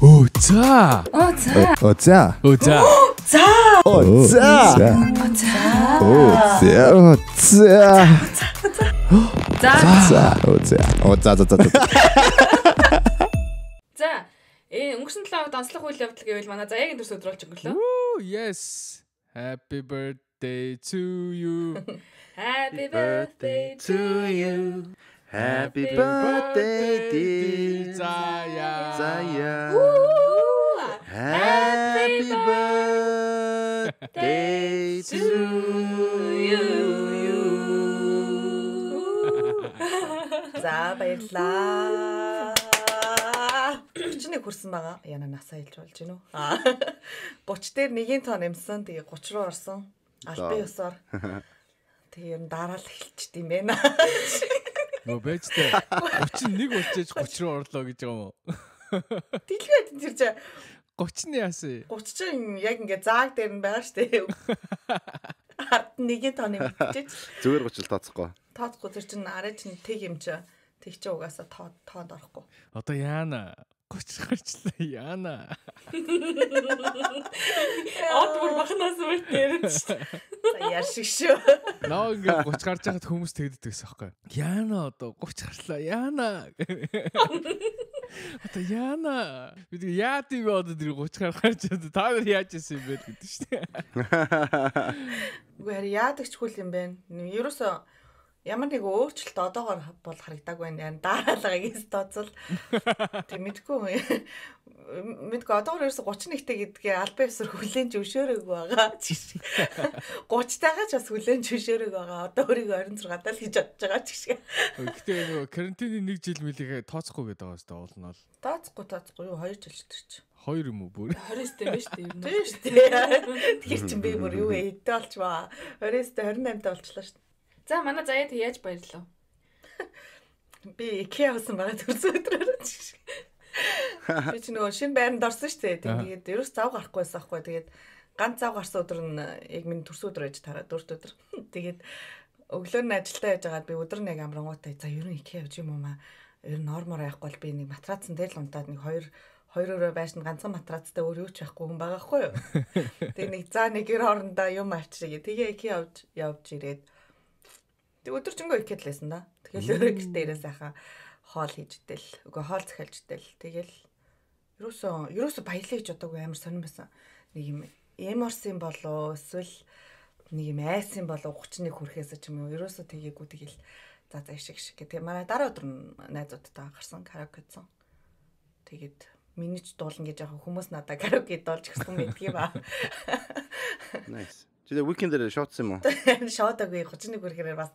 Оо за. Оо за. Оо за. Оо за. За. Оо за. За. Оо за. Оо за. За. Оо за. Оо за. За. Өнгөрсөн 7 хоногт онцлог үйл явдал гэвэл манай заяагийн төрс өдрөлж өнгөрлөө. Ooh, yes. Happy birthday to you. Happy birthday to you. Happy birthday dear Zaya. Zaya. Happy Happy birthday to you. За баярлаа. 31 хүрсэн байгаа. Яна насаа хэлж болж гинүү. 30 дээр 1 тоо нэмсэн. Тэгээ 30 руу орсон. Албан ёсоор. Тэгээ ер нь дараа л эхэлчихдээ юм байна. Нөө бэжтэй 31 болчихж 30 руу орлоо гэж байгаа юм уу? Дэлгээд тэр чинь 30-ны яасан. 30 чинь яг ингээ зааг дээр нь байгаа штэ. Ард 1 тоо нэмчихэж. Зүгээр 30 л тооцохгүй. Тооцохгүй тэр чинь арай чинь тэг юм чи. Тэг чи угаасаа тоонд орохгүй. Одоо яана 30 гарчлаа яана. Од бүр бахнаас үртээр шүү. За яаршиг шүү. Наа ингээ 30 гарч байхад хүмүүс тэгдэг гэсэн байхгүй. Яана одоо 30 гарчлаа яана. Одоо яана. Бид яа тийм одоо тэр 30 гарч та нар яаж исэн юм бэ гэдэг шүү дээ. Үгүй яадаг ч хүл юм бэ. Ерөөсөө ямар нэг өөрчлөлт одоогоор бол харагдаагүй байна. Дараалагаас тооцол. Тэг мэдгүй. Мэдгүй одоогоор ерөөсө 31-тэй гэдгээ албан ёсоор хүлээн зөвшөөрөөг байгаа. 30-тайгаа ч бас хүлээн зөвшөөрөөг байгаа. Одоо өөрийгөө 26 даа л гэж бодож байгаа ч гэх шиг. Гэтэ нөгөө карантины 1 жил мэлийг тооцохгүй гэдэг байгаа шүү дээ уул нь бол. Тооцохгүй юу 2 жил ч тэр чи. 2 юм уу бүр? 20-тэй биш үү? Тийм шүү дээ. Тэгэхээр чи би бүр юу эдэ болчваа. 20-тэй 28-тай болчлаа шүү. За манай заяад яаж баярлав? Би IKEA авсан байгаа төрсөн өдрөөр чи. Би ч нөгөө шинэ байранд орсон шүү дээ. Тэгээд ерөөс зав гарахгүйсэн аахгүй. Тэгээд ганц зав гарсан өдөр нь яг миний төрсөн өдөр байж тараа дөрөвт өдөр. Тэгээд өглөө нь ажилдаа яж байгаад би өдөр нэг амрангуутай за ер нь IKEA авч юм уу маа. Ер нь нормоор яахгүй бол би нэг матрацсан дээр л унтаад нэг хоёр өрөө байшин ганцхан матрацтай өөр юу ч байхгүй хүн байгаа хгүй юу. Тэгээд нэг за нэг ер хоорондоо юм авчиргээ. Тэгээ IKEA явж ирээд тэг өдөржингөө ихэд лээсэн да. Тэгэл өөрөө гэртээ ирээ сайхан хоол хийж идэл. Үгүй хоол захиалж идэл. Тэгэл ерөөсөө баялаа гэж бодоогүй амар сонирн байсан. Нэг юм эморсын болоо эсвэл нэг юм айсын болоо 31 хүрэхээс ч юм уу ерөөсөө тэгээгүй тэгэл за шиг гэх. Манай дараа өдөр найзуудтай гарсан караокесон. Тэгээд миний ч дуулна гэж яг хүмүүс надад караоке дуулж гисэн мэдгий ба. Nice. Чи weekend-ээр шоутсан юм уу? Шоутаагүй 31 хүрэхээр бас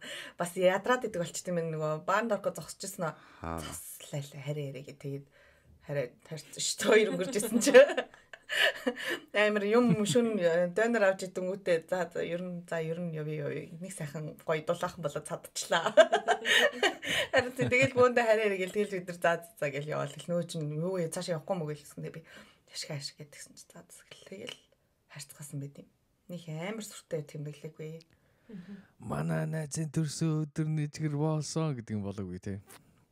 ядраад идэг болчтой юм нөгөө баанд орко зогсчихсон аа. Заслаа хараа яриа тэгээд харьцсан шүү. Хоёр өнгөржсэн чи. Амар юм шүн донор авч идэнгүүтээ за ер нь явъя. Нэг сайхан гоё дулаахан болоод цадчихлаа. Харин тэгэл бөөндө хараа яриа гэл тэгэл бид нар за гэл яваал хэл нөө чин юу цаашаа явахгүй мөг гэлсэн би ашиг гэдгсэн чи за тэгэл харьцгаасан байт юм. Них амар сүртэй тэмдэглэхгүй. Манай найзын төрсөн өдөр нэжгэр болсон гэдэг юм болоогүй те.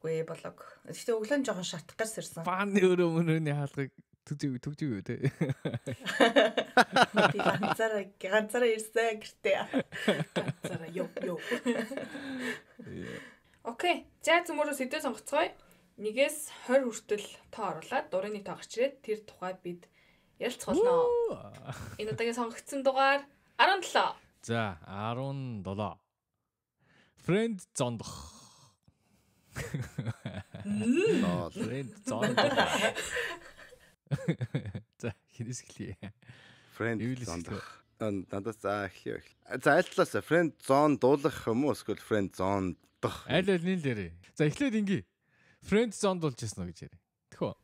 Үгүй болог. Гэхдээ өглөө жоохон шатах гэж сэрсэн. Фаны өрөө мөрөний хаалгыг түжиг те. Би ганцаараа ирсэн гэртээ. Ганцаараа ёо. Окей. За цөмөрөө сэдвээ сонгоцгоё. 1-ээс 20 хүртэл тоо оруулаад дурын нэг тоо гарч ирээд тэр тухай бид ярилцгаолно. Энэ удаагийн сонгогдсон дугаар 17. За 17. Friend зондох. Friend зондох. За хинээс гэлээ. Friend зондох. Надад за их. За альтлаас friend zone дуулах юм уу эсвэл friend zone дох. Аль нийлээрээ. За эхлээд ингээ. Friend zone дуулж яснаа гэж яриа. Тэхөө.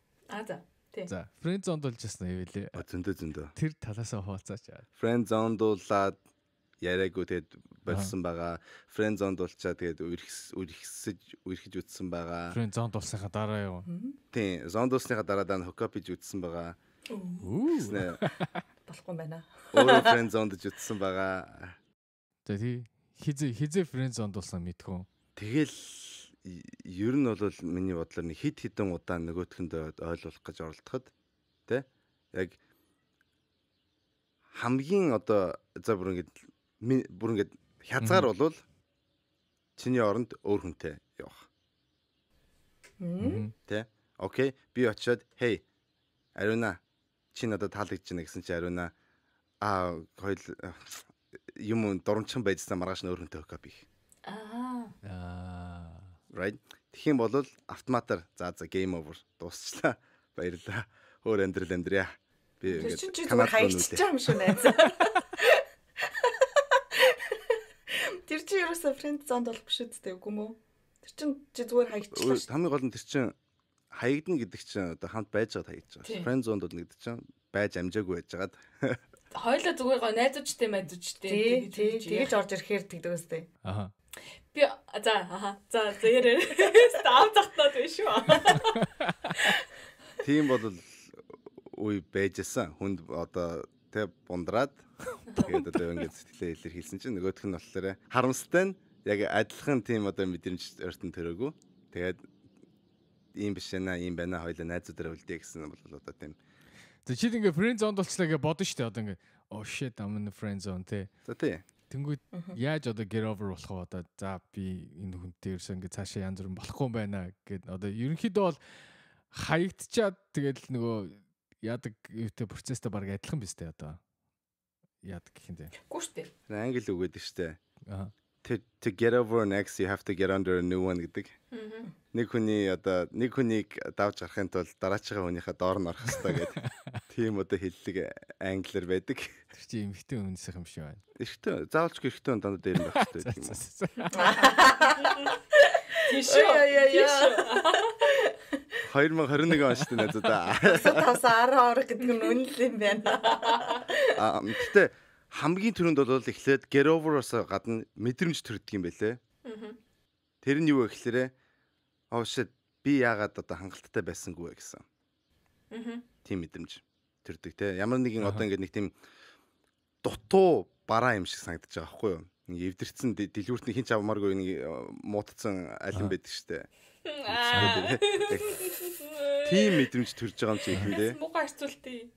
За. За, friend zone дуулж яснаа юу вэ? Зөндөө. Тэр талаасаа хуваалцаач. Friend zone дуулаад яриаггүй тэгээд болсон байгаа. Friend zone дуулчаа тэгээд үрхэж үтсэн байгаа. Friend zone дуулсныхаа дараа юу? Тийм, zone дуулсныхаа дараа хокап хийж үтсэн байгаа. Болохгүй байна. Өөр friend zone дж үтсэн байгаа. За тий. Хизээ friend zone дуулсан мэдхүү. Тэгэл ер нь бол миний бодлоор нэг хит хитэн удаа нөгөөтгөндөө ойлгуулах гэж оролдоход Тэ? Яг хамгийн одоо за бүр ингээд хязгаар болвол чиний оронд өөр хүнтэй явах. Тэ? Окей. Би очиод hey Ариуна чи надад таалагдж байна гэсэн чи Ариуна хоёул юм дурамчхан байжсан маргааш нь өөр хүнтэй хөөе би. Right. Тэгэх юм бол автоматар за game over дуусчлаа. Баярлалаа. Өөр амьдрал амьдрья. Би ингээд чи зүгээр хаягдчихж байгаа юм шүү найз. Тэр чи ерөөсөө friend zone бол биш үстэй үгүй мүү? Тэр чин чи зүгээр хаягдчихлаа шүү. Хамгийн гол нь тэр чин хаягдана гэдэг чинь одоо хамт байж байгаад хаягдж байгаа. Friend zone бол гэдэг чинь байж амжаагүй байж байгаад. Хойлоо зүгээр гоо найзуудчтай мэдвчтэй. Тэгэж орж ирэхээр тэгдэг үстэй. Би за ярэ. Став захтаад биш үү? Тийм бол үе байжсэн. Хүнд одоо тэ бундраад тэгээд одоо ингээд сэтгэлээ илэрхийлсэн чинь нөгөөх нь болохоор харамстай нь яг адилхан тийм одоо мэдрэмж өртөн төрөөгүй. Тэгээд ийм биш байна хоёлаа найзуудаараа үлдээ гэсэн бол одоо тийм. За чи ингээ friend zone болчлаа гэж бодно шүү дээ. Одоо ингээ oh shit I'm in the friend zone тий. За тий. Тэнгүүд яаж одоо get over болох вэ? Одоо за би энэ хүнтэй ерөөсөө ингээ цаашаа янз бүрэн болохгүй юм байна гэд одоо ерөнхийдөө бол хаягдчаад тэгэл нөгөө яадаг юутэй процесстэй баг адилхан биз дээ одоо. Яадаг гэх юм дээ. Гүү штэ. Англи үг гэдэг штэ. To get over an ex you have to get under a new one гэдэг. Нэг хүнийг давж гарахын тулд дараачийн хүнийхээ доор нь орох хэрэгтэй гэдэг. Тийм одоо хэллэг англиар байдаг. Тэр чи эмхтэй үнсэх юм шиг байна. Эрэгтэй заавалч эрэгтэй хүн дандаа дээр нь байх хэрэгтэй юм уу? Тийш. 2021 он шүү дээ надад. 510 гэдэг нь үнэл юм байна. Гэтэ хамгийн түрүүнд бол эхлээд get over-оос гадна мэдрэмж төрдөг юм байлээ. Тэр нь юу вэ гэхээр shit би яагаад одоо хангалттай байсангүй вэ гэсэн. Тийм мэдрэмж төрдөг те. Ямар нэгэн одоо ингээд нэг тийм дутуу бараа юм шиг санагдаж байгаа байхгүй юу? Нэг эвдэрсэн дэлгүүртний хин ч авмааргүй нэг муутцсан алин байдаг штэ. Тийм мэдрэмж төрж байгаа юм чи ихэндээ. Муухай харцуултыг.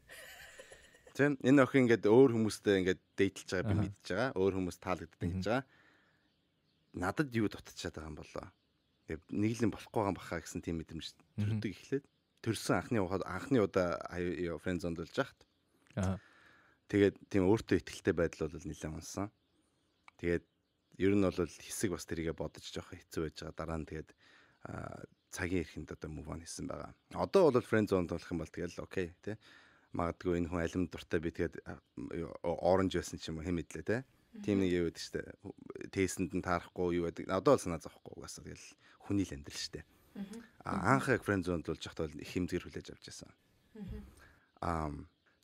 Тийм энэ охин ингээд өөр хүмүүстэй ингээд дэйтлж байгаа би мэдж байгаа. Өөр хүмүүс таалагддаг гэж байгаа. Надад юу дутчихад байгаа юм болоо. Нэглэн болохгүй байгаа баха гэсэн тийм мэдрэмж төрдөг эхлээд. Төрсөн анхны удаа friend zone болж яхад. Тэгээд тийм өөртөө ихтэй байдал бол нэлээд унсан. Тэгээд ер нь бол хэсэг бас тэрийгэ бодож жоох хэцүү байж байгаа. Дараа нь тэгээд цагийн эрхэнд одоо move on хийсэн байгаа. Одоо бол friend zone болох юм бол тэгэл окей тий. Магадгүй энэ хүн алим дуртай би тэгээд оранж байсан ч юм уу хэм мэдлээ те. Тийм нэг юу гэдэг штэ. Тестэнд нь таарахгүй юу гэдэг. Одоо бол санаа зовхгүй угаасаа тэгэл хүний л амьдрал штэ. Анх яг friend zone болж байхдаа их хэмзгэр хүлээж авч байсан.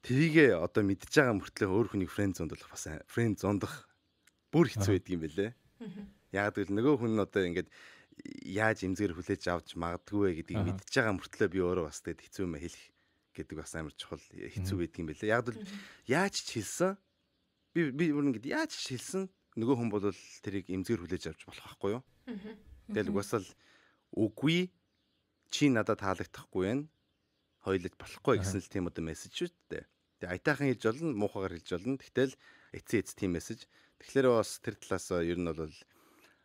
Тэрийгээ одоо мэдж байгаа мөртлөө өөр хүнийг friend zone болох бас friend зондох бүр хэцүү байдаг юм бэлээ. Яг л нөгөө хүн нь одоо ингээд яаж хэмзгэр хүлээж авч магадгүй гэдгийг мэдж байгаа мөртлөө би өөрөө бас тэгэд хэцүү юм хэлэх гэдэг бас амар чухал хэцүү байдаг юм байлээ. Яг л яаж ч хэлсэн би бүр ингэж яаж ч хэлсэн нөгөө хүн бол тэрийг эмзгэр хүлээж авч болох байхгүй юу? Тэгэл угаасаа л үгүй чи надад таалагдахгүй байна. Хоёулаа болохгүй гэсэн л тийм одоо мессеж шүү дээ. Тэгээ айтайхан хэлж болно, муухагаар хэлж болно. Тэгтэл эцээ тийм мессеж. Тэгэхээр бас тэр талаас ер нь бол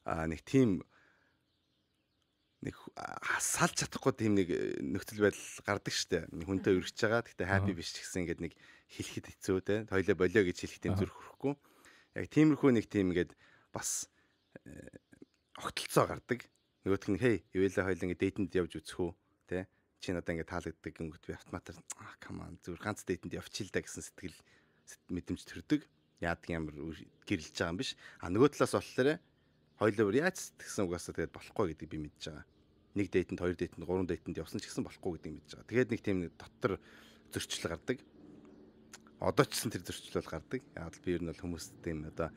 нэг тийм нэг салж чадахгүй тийм нэг нөхцөл байдал гардаг штэ. Хүнтэй өргөж байгаа. Гэхдээ happy биш ч гэсэн ингээд нэг хэлэхэд хэцүү те. Хоёлаа болио гэж хэлэх тийм зүрх хүрэхгүй. Яг тиймэрхүү нэг тийм ингээд бас огтлцоо гардаг. Нөгөөх нь хей, ивэлээ хоёлаа ингээд дейтэнд явж үзэх үү те. Чи надаа ингээд таалагддаг гингүүт би автоматар come on зүгээр ганц дейтэнд явчих л да гэсэн сэтгэл мэдрэмж төрдөг. Яадаг ямар гэрэлж байгаа юм биш. Нөгөө талаас болохоор хоёлоо яаж тэгсэн угаасаа тэгээд болохгүй гэдэг би мэдж байгаа. Нэг дейтэнд, хоёр дейтэнд, гурван дейтэнд явсан ч гэсэн болохгүй гэдгийг мэдж байгаа. Тэгээд нэг тийм дотор зөрчил гардаг. Одоо ч гэсэн тэр зөрчил бол гардаг. Яг л би ер нь бол хүмүүст тийм одоо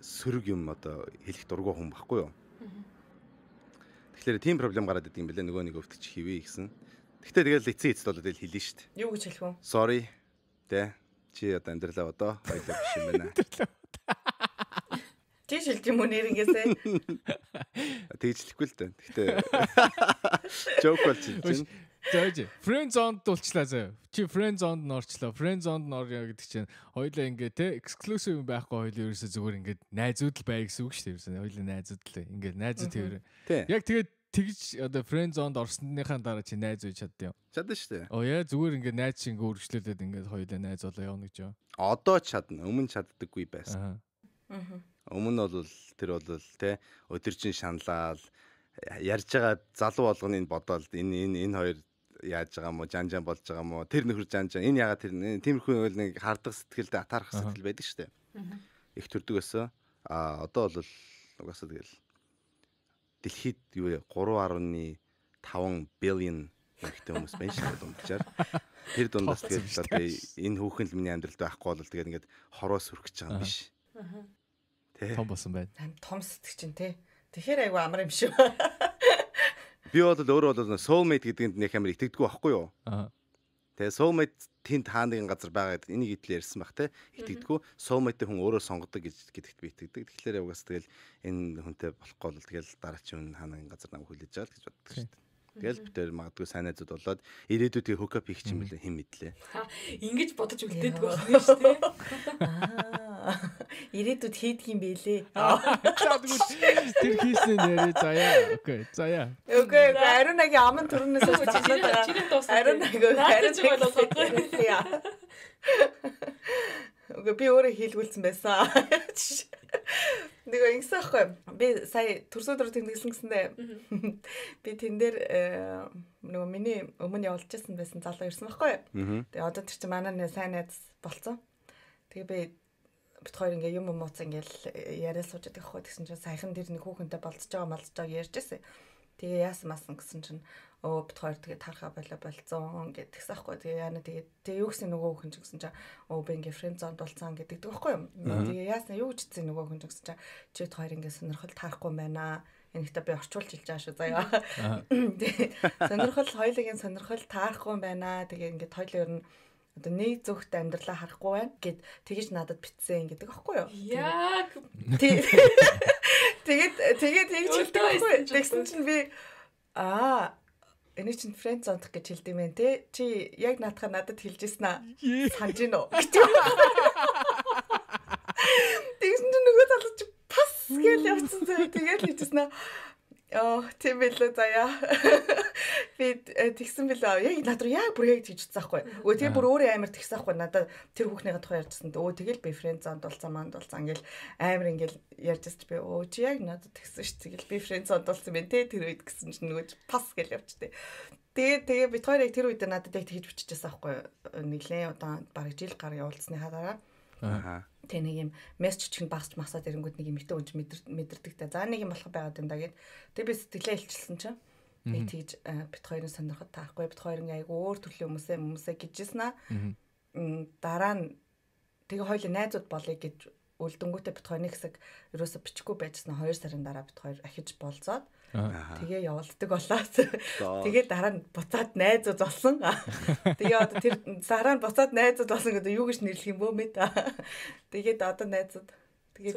сөрөг юм одоо хэлэх дургуй хүн баггүй юу. Тэгэхээр тийм проблем гараад идэг юм бэлээ нөгөө нэг өвтөч хийвээ гэсэн. Гэхдээ тэгэл эцээ эцэд бол тэгэл хэлнэ шүү дээ. Юу гэж хэлэх вэ? Sorry. Тэ чи одоо амьдралаа одоо хоёлоо биш юм байна. Чи шилж юм уу нэрнгээсээ? Тэгжлэхгүй л дээ. Гэхдээ joke болж байна. Зөөж. Friend zone дулчлаа зөө. Чи friend zone норчлоо. Friend zone норё гэдэг чинь хоёулаа ингээ те exclusive байхгүй хоёул ерөөсө зүгээр ингээ найзууд л бай гэсэн үг шүү дээ. Ерөөсө хоёул найзууд л ингээ найзууд тэр. Яг тэгээд тэгж одоо friend zone-д орсныхаа дараа чи найз үе чаддсан юм. Чадна шүү дээ. Оо яа зүгээр ингээ найз шиг ингээ үргэлжлүүлээд ингээ хоёулаа найз болоо явна гэж юу. Одоо чадна. Өмнө чаддаггүй байсан. Өмнө бол тэр бол те өдөржин шаналал ярьж байгаа залуу болгоныг бодоол энэ хоёр яаж байгаа юм уу жанжан болж байгаа юм уу тэр нөхөр жанжан энэ ягаад тэр тиймэрхүү нэг хардах сэтгэлдээ атаарах сэтгэл байдаг шүү дээ. Их төрдөг өсөө одоо бол угаасаа тэгэл дэлхийд юу 3.5 billion ихтэй хүмүүс байна шүү дээ дунджаар. Тэр дундаас тэгээд одоо энэ хүүхэн л миний амьдралд байхгүй бол тэгээд ингээд хороо сүрхэж байгаа юм биш. Тэ. Том болсон байна. Том сэтг чинь тий. Тэгэхээр айгу амар юм шүү. Би бол өөрөө бол soulmate гэдгэнд нэг амар итгэдэггүй байхгүй юу? Тэгээ soulmate тэнд хаа нэгэн газар байгаа гэдэг энийг итэл ярьсан баг те. Итгэдэггүй soulmate хүн өөрөө сонгодог гэдэгт би итгэдэг. Тэгэхээр угаас тэгэл энэ хүнтэй болохгүй бол тэгэл дараагийн хүн хаа нэгэн газар намайг хүлээж аваад гэж боддог шүү дээ. Тэгэл битэр магадгүй сайн найзууд болоод ирээдүйдээ hook up хийх юм бэлээ хэн мэдлээ. Ингэж бодож үлдээдэг байна шүү дээ. Ирээдүйд хийдэг юм бэлээ. Тэр хийсэн нэрээ заяа. Окей, заяа. Окей, ариунагийн аман төрнөөс Окей, би өөрөө хийлгүүлсэн байсан. Нөгөө ингэсэн аахгүй. Би сая төрсөдөр тэмдэглэсэн гэсэндээ би тэн дээр нөгөө миний өмнө явуулж байсан залуу ирсэн байхгүй. Тэгээ одоо тэр чинь манай нэг сайн найз болцсон. Тэгээ би бит хоёр ингээ юм мууц ингээл яриа сууж байгаа байхгүй. Тэгсэн чинь саяхан тэр нэг хүүхэнтэй болцож байгаа ярьж байсан. Тэгээ яасан масан гэсэн чинь бит хоёр тэгээ тархаа болцсон гэдэг тэгсэн аахгүй. Тэгээ яана тэгээ юу гэсэн нөгөө хүн ч гэсэн чинь би ингээ фрэнд зонд болцсон гэдэг байхгүй юм. Тэгээ яасан юу гэжсэн нөгөө хүн ч гэсэн чинь чи бит хоёр ингээ сонирхол таарахгүй байна. Энийхтэй би орчуулж хэлж байгаа шүү заяа. Тэгээ сонирхол хоёулын сонирхол таарахгүй байна. Тэгээ ингээ хоёулаа ер нь одоо нэг зөвхт амьдралаа харахгүй байна гэд тэгэж надад битсэн гэдэг аахгүй юу? Яг тэгээд тэгж хэлдэг байхгүй. Тэгсэн чинь би энэ чинь friend zone гэж хэлдэг юм байна те. Чи яг наадахаа надад хэлжсэн аа. Санаж гин үү? Тэгсэн чинь нөгөө залууч пас гэж явцсан заяа. Тэгээд хэлжсэн аа. Тийм билүү заяа. Би тэгсэн билээ. Яг над руу яг бүр яг тэгж утсаахгүй. Тэгээ бүр өөрөө амар тэгсэн аахгүй. Надад тэр хүүхнийгээ тухай ярьжсэн. Тэгэл би friend zone дулцсан ингээл амар ингээл ярьжсэн би чи яг надад тэгсэн ш. Тэгэл би friend zone дулцсан байна те. Тэр үед гэсэн чинь нөгөө пас гэж явчтэй. Тэгээ бид хоёр яг тэр үед надад яг тэгж бичижсэн аахгүй. Нэглээ одоо бараг жил гар явуулсныхаа дараа. Тэ нэг юм мессеж чинь багсч масаад ирэнгүүт нэг юм ихтэй үнж мэдэрдэг та. За нэг юм болох байгаад энэ да гэд. Тэгээ би сэтгэлээ илчилсэн чинь. Би тэгж бит хоёрын сонирхол таахгүй бит хоёрын айгу өөр төрлийн хүмүүсээ гэжсэн аа. Дараа нь тэгээ хоёул найзууд болъё гэж үлдэнгүүтээ бит хоёрын хэсэг ерөөсө бичихгүй байжсан 2 сарын дараа бит хоёр ахиж болцоод тэгээ явуулдаг болоод тэгээ дараа нь буцаад найзууд болсон. Тэгээ одоо тэр дараа нь буцаад найзууд болсон гэдэг юу гэж нэрлэх юм бөө мэд. Тэгээд одоо найзууд тэгээд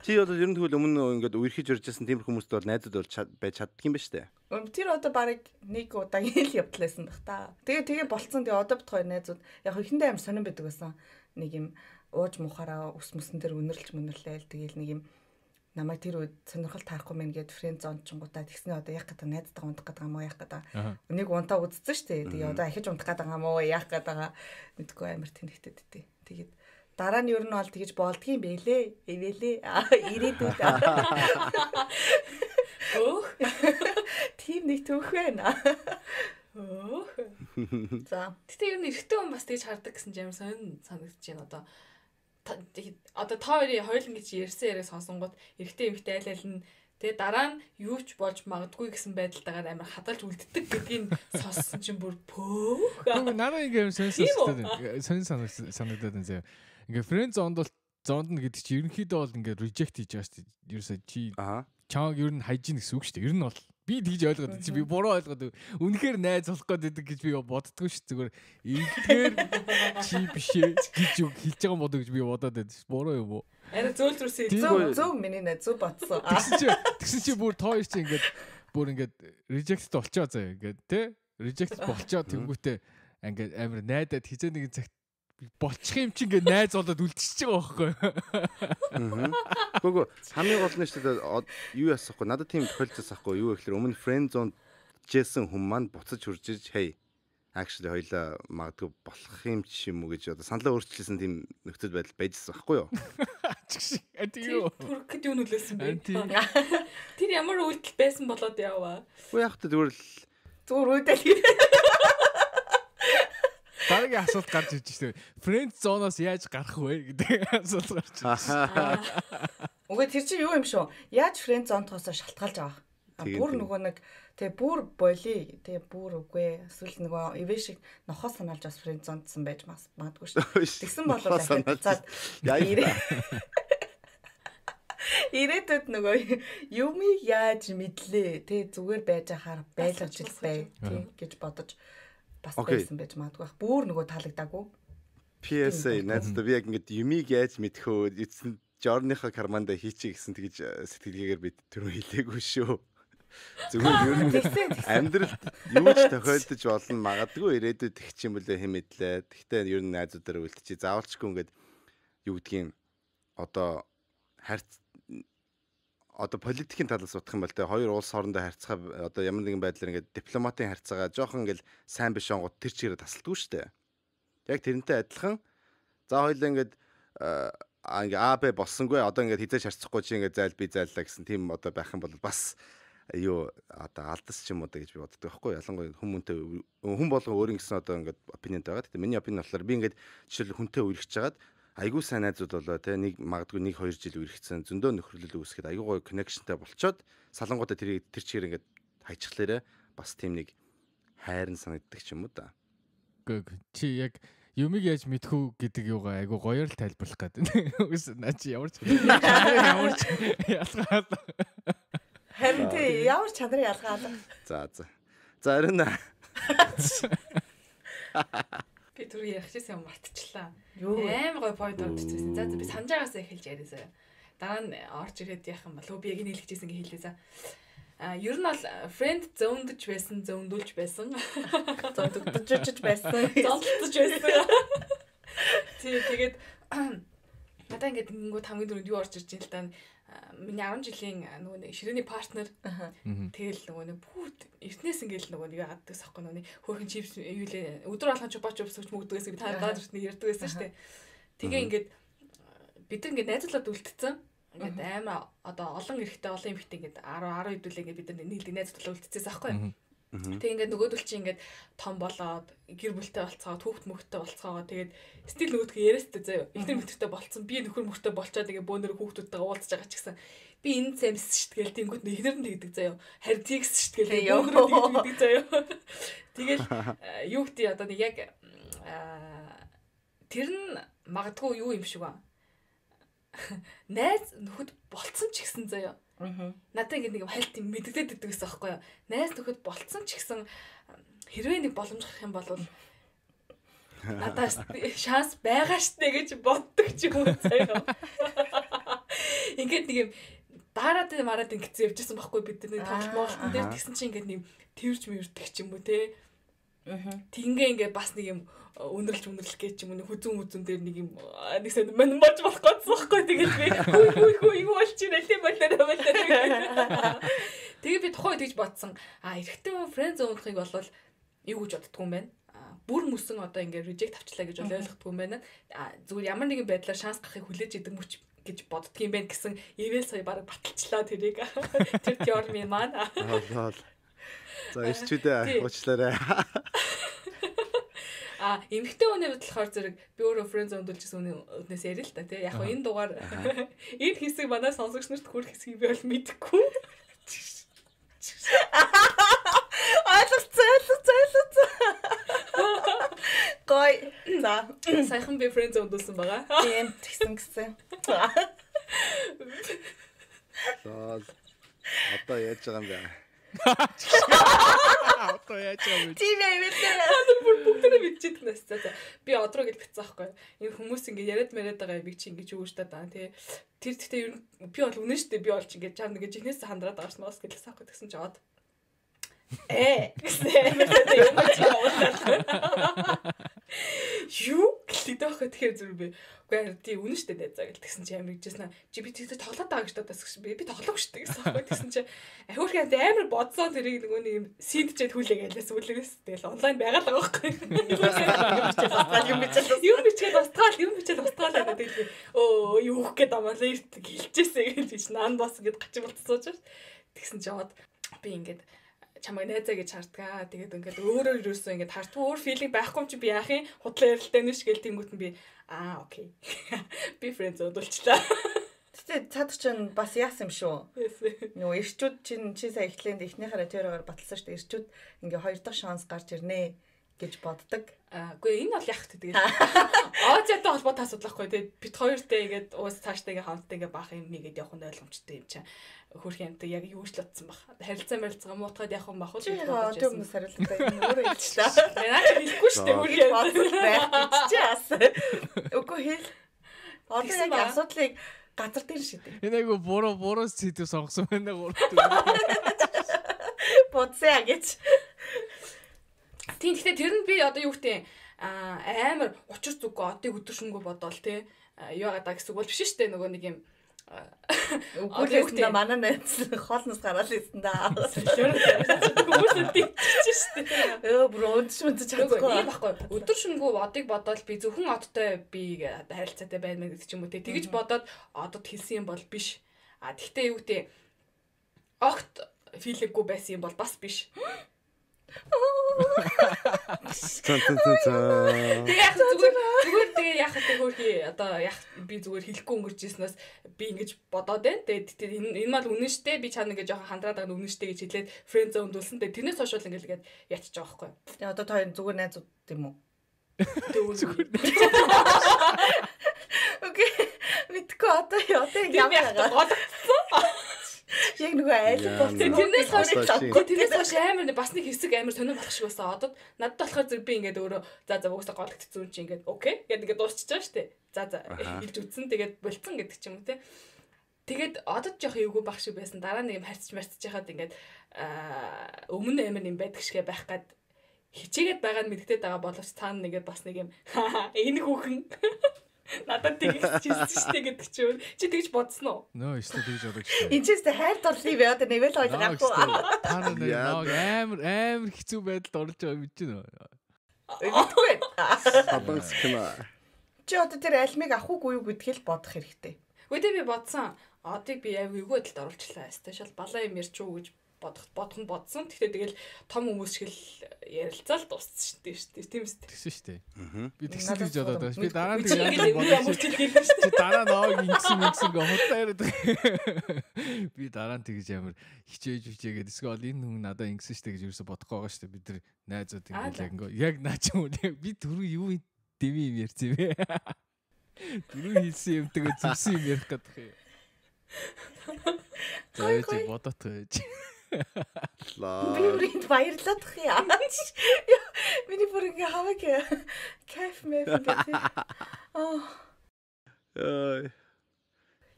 чи одоо ер нь тэгвэл өмнө ингээд үерхэж урьжсэн тиймэр хүмүүстэй бол найзууд бол байж чаддаг юм ба штэ. Тэр одоо барыг нэг удаагийн л явдлаасан баг та. Тэгээ болцсон. Тэгээ одоо бит хоёр найзууд яг ихэндээ амар сонирн байдаг байсан. Нэг юм ууж мухаараа ус мөсөн дээр өнөрлж мөнөрлээл тэгээл нэг юм намайг тэр үед сонирхол таарахгүй мэн гээд фрэнд зон чингуудаа тэгснэ одоо яг гэдэг найзтайгаа унтах гэдэг юм уу яах гэдэг. Нэг унтаа үзсэн шүү дээ. Тэгээ одоо ахиж унтах гэдэг юм уу яах гэдэг мэдгүй амар тэнэгтэй дээ. Тэгээд дараа нь ер нь бол тэгж болдгийм бэлээ. Эвэлээ. Ирээдүйд. Өөх. Тийм нэг түүх байна. Өөх. За. Тэгтээ ер нь эрэгтэй хүн бас тэгж хардаг гэсэн юм санагдаж байна одоо та хоёрын хоёулын гэж ярьсан яриаг сонсонгууд эрэгтэй эмэгтэй айл нь тэгээ дараа нь юу ч болж магадгүй гэсэн байдалтайгаар амар хадгалж үлддэг гэдгийг сонссон чинь бүр пөөх. Надад ингэ санагдаад байна заяа. Ингээ friend zone зонд гэдэг чи ерөнхийдөө бол ингээ reject хийж байгаа шүү дээ. Ерөөсөө чи чааг ер нь хайж ийн гэсэн үг шүү дээ. Ер нь бол би тэгж ойлгоод чи би буруу ойлгоод үнэхээр найз болох гээд байдаг гэж би боддгоо шүү. Зүгээр эдгээр чи биш гэж хэлж байгаа юм бодоо гэж би бодоод байдаг. Буруу юм уу? Арай зөөлрөөсөө зөв миний найз зөв бодсон. Тэгсэн чи бүр тоо чи ингээд бүр ингээд reject болчоо заяа ингээд тий reject болчоо тэнгүүтээ ингээд амар найдаад хизээ нэгэн цагт болчих юм чи ингээд найз болоод үлдчихэж байгаа байхгүй. Гүг хамгийн гол нь шүү дээ юу ясахгүй надад тийм тохиолдсон байхгүй юу гэхээр өмнө friend zone жисэн хүн маань буцаж хурж иж hey actually хоёлаа магадгүй болох юм ч юм уу гэж одоо саналаа өөрчлөсөн тийм нөхцөл байдал байжсан байхгүй юу? Тийм. Түркэд юу нүлээсэн бэ? Тэр ямар үйлдэл байсан болоод яваа. Уу яг та зүгээр үүдэл. Дараагийн асуулт гарч ирж байна. Friend zone-оос яаж гарах вэ гэдэг асуулт гарч ирж. Үгүй тэр чинь юу юм шүү? Яаж friend zone-тоос шалтгаалж байгаа? Бүр нөгөө нэг тэгээ бүр боли тэгээ бүр үгүй эсвэл нөгөө ивэ шиг нохоо санаалж бас friend zone-сан байж магадгүй шүү. Тэгсэн бол дахиад ирээдүйд нөгөө юмыг яаж мэдлээ тэгээ зүгээр байж ахаар байлгаж бай гэж бодож бас байсан байж магадгүй. Бүр нөгөө таалагдаагүй. PSA найздаа би яг ингэж юмыг яаж мэдхөө эцэн жорныхаа карманда хийчих гэсэн тэгж сэтгэлгээгээр би түрүү хэлээгүй шүү. Зүгээр ер нь амьдралд юу ч тохиолдож болно магадгүй ирээдүйд их ч юм болоо хэм мэдлээ. Гэхдээ ер нь найзуудаараа үлдчихий. Заавалчгүй ингээд юу гэдгийг одоо политикийн талаас утгах юм бол тэ хоёр улс хоорондоо харьцаа одоо ямар нэгэн байдлаар ингээд дипломатын харьцаагаа жоохон ингээд сайн биш онгод тэр чигээр тасалдгүй шүү дээ. Яг тэрнтэй адилхан за хоёлаа ингээд ингээ А Б болсонгүй одоо ингээд хизээж харьцахгүй чи ингээд зайл би зайллаа гэсэн тийм одоо байх юм бол бас юу одоо алдас ч юм уу гэж би боддог байхгүй ялангуяа хүн болгон өөр ингэсэн одоо ингээд опинионд байгаа. Тэгтээ миний опинион болохоор би ингээд жишээл хүнтэй үерхэж чагаад айгүй сайн найзууд болоо те нэг магадгүй 1-2 жил үерхсэн зөндөө нөхөрлөл үүсгээд айгүй гоё коннекшнтэй болчоод салангуудаа тэр чигээр ингээд хайчихлаарэ бас тийм нэг хайрын санагддаг ч юм уу да. Чи яг юмыг яаж мэдхүү гэдэг юугаа айгүй гоёор л тайлбарлах гэдэг. Үгүй наа чи ямар ч ялгаад. Харин тий ямар чанарыг ялгаад. За харин би түр ярихчихсан юм мартчихлаа. Амар гоё point орчихсон. За би санаж байгаас эхэлж яриасаа. Дараа нь орж ирээд яах юм бол би яг нийлгэжсэн гэж хэлээ за. Ер нь бол friend зөндөж байсан, зөндүүлж байсан. Зөндөгдөж байсан. Зондолж байсан. Тэгээд надаа ингээд ингэнгүүт хамгийн дөрөнд юу орж ирж байна л да. Миний 10 жилийн нөгөө нэг ширээний партнер тэгэл нөгөө нэг бүгд эртнээс ингээл нөгөө нэг яадаг сахгүй нөгөө нэг хөөрхөн чипс юу лээ өдөр болгон чупа чупс гэж мөгдөг гэсэн би та гадаад иртний ярьдаг байсан шүү дээ. Тэгээ ингээд бид нар ингээд найзлаад үлдсэн. Ингээд амар одоо олон эрэгтэй олон эмэгтэй ингээд 10 хэдүүлээ ингээд бид нар нийлдэг найзлаад үлдчихсэн сахгүй. Тэг ингээд нөгөөдөл чи ингээд том болоод гэр бүлтэй болцгоо түүхт мөхтэй болцгоо тэгээд стил нөгөөдгөө яриастай заяа ихнэр мэтэртэй болцсон би нөхөр мөхтэй болчоод тэгээ бөөнөр хүүхдүүдтэйгээ уулзж байгаа ч гэсэн би энэ цамс штгэл тэнгууд ихнэр нь тэгдэг заяа харин тикс штгэл бөөнөр тэгдэг заяа тэгэл юу гэдэг одоо нэг яг тэр нь магадгүй юу юм шиг ба найз нөхөд болцсон ч гэсэн заяа надад ингэ нэг хальт юм мэддэгдээд байдаг гэсэн аахгүй юу. Найз нөхөд болцсон ч гэсэн хэрвээ нэг боломж гарах юм бол надад шанс байгаа штэ гэж боддог ч юм уу заяа. Ингээд нэг юм дараад ингэсэн явчихсан байхгүй бид нэг тоглолтын дээр тэгсэн чинь ингээд нэг тэрж мэрдэг ч юм уу те. Тингээ ингээд бас нэг юм өнөрлж гэж юм нэг хүзүүн дээр нэг юм нэг сан мань болж болохгүй байхгүй тэгээд би хүй юу болж байна тийм болоо. Тэгээ би тухайн үед гэж бодсон. Эрэгтэй хүн friend zone-хыг болвол юу гэж боддгоо юм байна. Бүр мөсөн одоо ингээд reject авчлаа гэж ойлгохдгоо юм байна. Зүгээр ямар нэгэн байдлаар шанс гарахыг хүлээж идэг мөч гэж боддгоо юм байна гэсэн эвэл сая баг баталчлаа тэрийг. Тэр теорми маань. За ирчүүдээ уучлаарай. Эмэгтэй хүний хувьд болохоор зэрэг би өөрөө friend zone дүүлжсэн үднээс ярил л та тий. Яг энэ дугаар энэ хэсэг манай сонсогч нарт хүрэх хэсгийг би бол мэдэхгүй. Гой. За. Сайхан би friend zone дүүлсэн байгаа. Тийм тэгсэн. Одоо яаж байгаа юм бэ? Одоо яаж байгаа вэ? Тийм ээ мэдээ. Бүр бүгдээ мэдчихэж байна. За. Би одроо гэж битсэн аахгүй. Энэ хүмүүс ингэ яриад мариад байгаа би чи ингэ юу штэ даа тий. Тэр гэхдээ ер нь би бол үнэн штэ би бол чи ингэ чам ингэ жигнээс хандраад гарсан мас гэлээс аахгүй гэсэн чи од. гэсэн юм байна. Юу гэлээ даахгүй тэгэхээр зүр би. Үгүй тий үнэн штэ найзаа гэл тэгсэн чи амар гэжсэн. Чи би тэгтээ тоглоод байгаа гэж бодож гэсэн би тоглоогүй штэ гэсэн аахгүй тэгсэн чи хөөрхөн амар бодсон тэрийг нөгөө нэг юм сийдчээд хүлээгээл сүүлээс тэгэл онлайн байгаа л байгаа байхгүй. Юм бичээд устгаал гэдэг тэгэл өө юу гэх гээд амаалаа хэлчихсэн гэж наан бас ингэж гачиг болцсооч. Тэгсэн чи яваад би ингээд чамайг найзаа гэж хардгаа. Тэгээд ингээд өөрөө юусэн ингээд хартгүй өөр филинг байхгүй юм чи би яах юм? Худлаа ярилтай нүш гээл тэнгуут нь би окей. Би фрэнд зодулчлаа. Тэгтээ цаад чинь бас яасан юм шүү. Нөгөө ирчүүд чи сая эхлэнд эхнийхээрээ тэрээр баталсан шүү дээ. Ирчүүд ингээ хоёр дахь шанс гарч ирнэ гэж боддог. Үгүй энэ бол яг тэгээд Азиатай холбоотой асуудал байхгүй. Тэгээд бит хоёртой ингээд уус цааштай ингээ хамттай ингээ баах юм нэгэд явах нь ойлгомжтой юм чинь. Хөрх юмтай яг юу ч лутсан баг. Харилцаа мэлцгээ муутгаад явах юм бах уу гэж бодож байсан. Өмнө сарилтаа юм өөрөө хэлчихлээ. Наад хэлэхгүй шүү дээ хөрх юм. Чаас. Үгүй хэл. Одоо яг асуудлыг газар дээр шийдэ. Энэ айгу буруу сэдв сонгосон байна гурав. Бодсаа гэж. Тийм гэхдээ тэр нь би одоо юу гэдэг амар учир зүггүй одыг өдөршөнгөө бодоол тий. Юу яагаад гэсэн үг бол биш шүү дээ нөгөө нэг юм Үгүй манай найз хоолноос гараад ирсэн да. Хүмүүс үтчихэж штэ. Бронд шүнж чадахгүй. Тийм байхгүй. Өдөр шөнөгүй одыг бодоод би зөвхөн одтой би харилцаатай байна гэдэг ч юм уу те. Тэгэж бодоод одод хэлсэн юм бол биш. Тэгтээ юу гэдэг огт филэггүй байсан юм бол бас биш. Тэгээд зүгээр тэгээ яхах хөрхи одоо би зүгээр хэлэхгүй өнгөрч ирснээс би ингэж бодоод байна. Тэгээд энэ мал үнэн штэ би чана ингэж жоохон хандраад байгаа үнэн штэ гэж хэлээд фрэнд зондулсан. Тэгээд тэрнээс хойш бол ингээд ятчих байгаа байхгүй. Тэгээд одоо тоо зүгээр найзууд юм уу? Зүгээр. Окей. Мэдгүй одоо ямар байгаа. Яг нөгөө айлг болсон. Тэрнээс хойш амар бас нэг хэсэг амар сонирн болох шиг байсан. Одоо надад болохоор зүр би ингээд өөрөө за угаасаа гол хэцүү чи ингээд окей гэдэг ингээд дуусчихж байгаа шүү дээ. За хэлж үтсэн тэгээд болцсон гэдэг ч юм уу те. Тэгээд одод жоох эвгүй бах шиг байсан. Дараа нэг юм харьцаж хахад ингээд өмнө амар юм байдаг шигэ байх гад хичээгээд байгаа нь мэддэгтэй байгаа боловч цаана нэгээд бас нэг юм энэ хүүхэн надад тэгчихсэн штэ гэдэг чинь чи тэгж бодсон уу? Нөө өстө тэгж бодож штэ. Энд ч гэсэн хайр дурлал вэ одоо нэвэл ойлгох гахгүй. Амар хэцүү байдалд орж байгаа мэт чинь. Мэдгүй. Хабанс кино. Чи одоо тэр альмиг авахгүй юу гэдгийг л бодох хэрэгтэй. Үгүй би бодсон. Одыг би аягүй байдалд оруулчлаа. Спешиал балаа юм ярьч уу гэж бодсон. Гэхдээ тэгэл том хүмүүс шиг л ярилцаал дууссан шүү дээ. Тийм үстэй. Тэгсэн шүү дээ. Би тэгсэн гэж бодоод байгаа. Би дараа нь яг дараа нь ингэсэн худлаа яриад. Би дараа нь тэгж амар хичээгээд эсвэл энэ хүн надад ингэсэн шүү дээ гэж юусе бодохгүй байгаа шүү дээ. Бид нар найзууд ингэ яг наа ч юм уу. Би түрүү юу дэми юм ярьсан юм бэ? Түрүү хийсэн юм тэгээ зүгсэн юм ярих гэдэг юм. Зөөж бодоод байж. Лаа. Би бүрийд баярлах яа. Миний бүр ингээ хаваг кайф мэф гэдэг.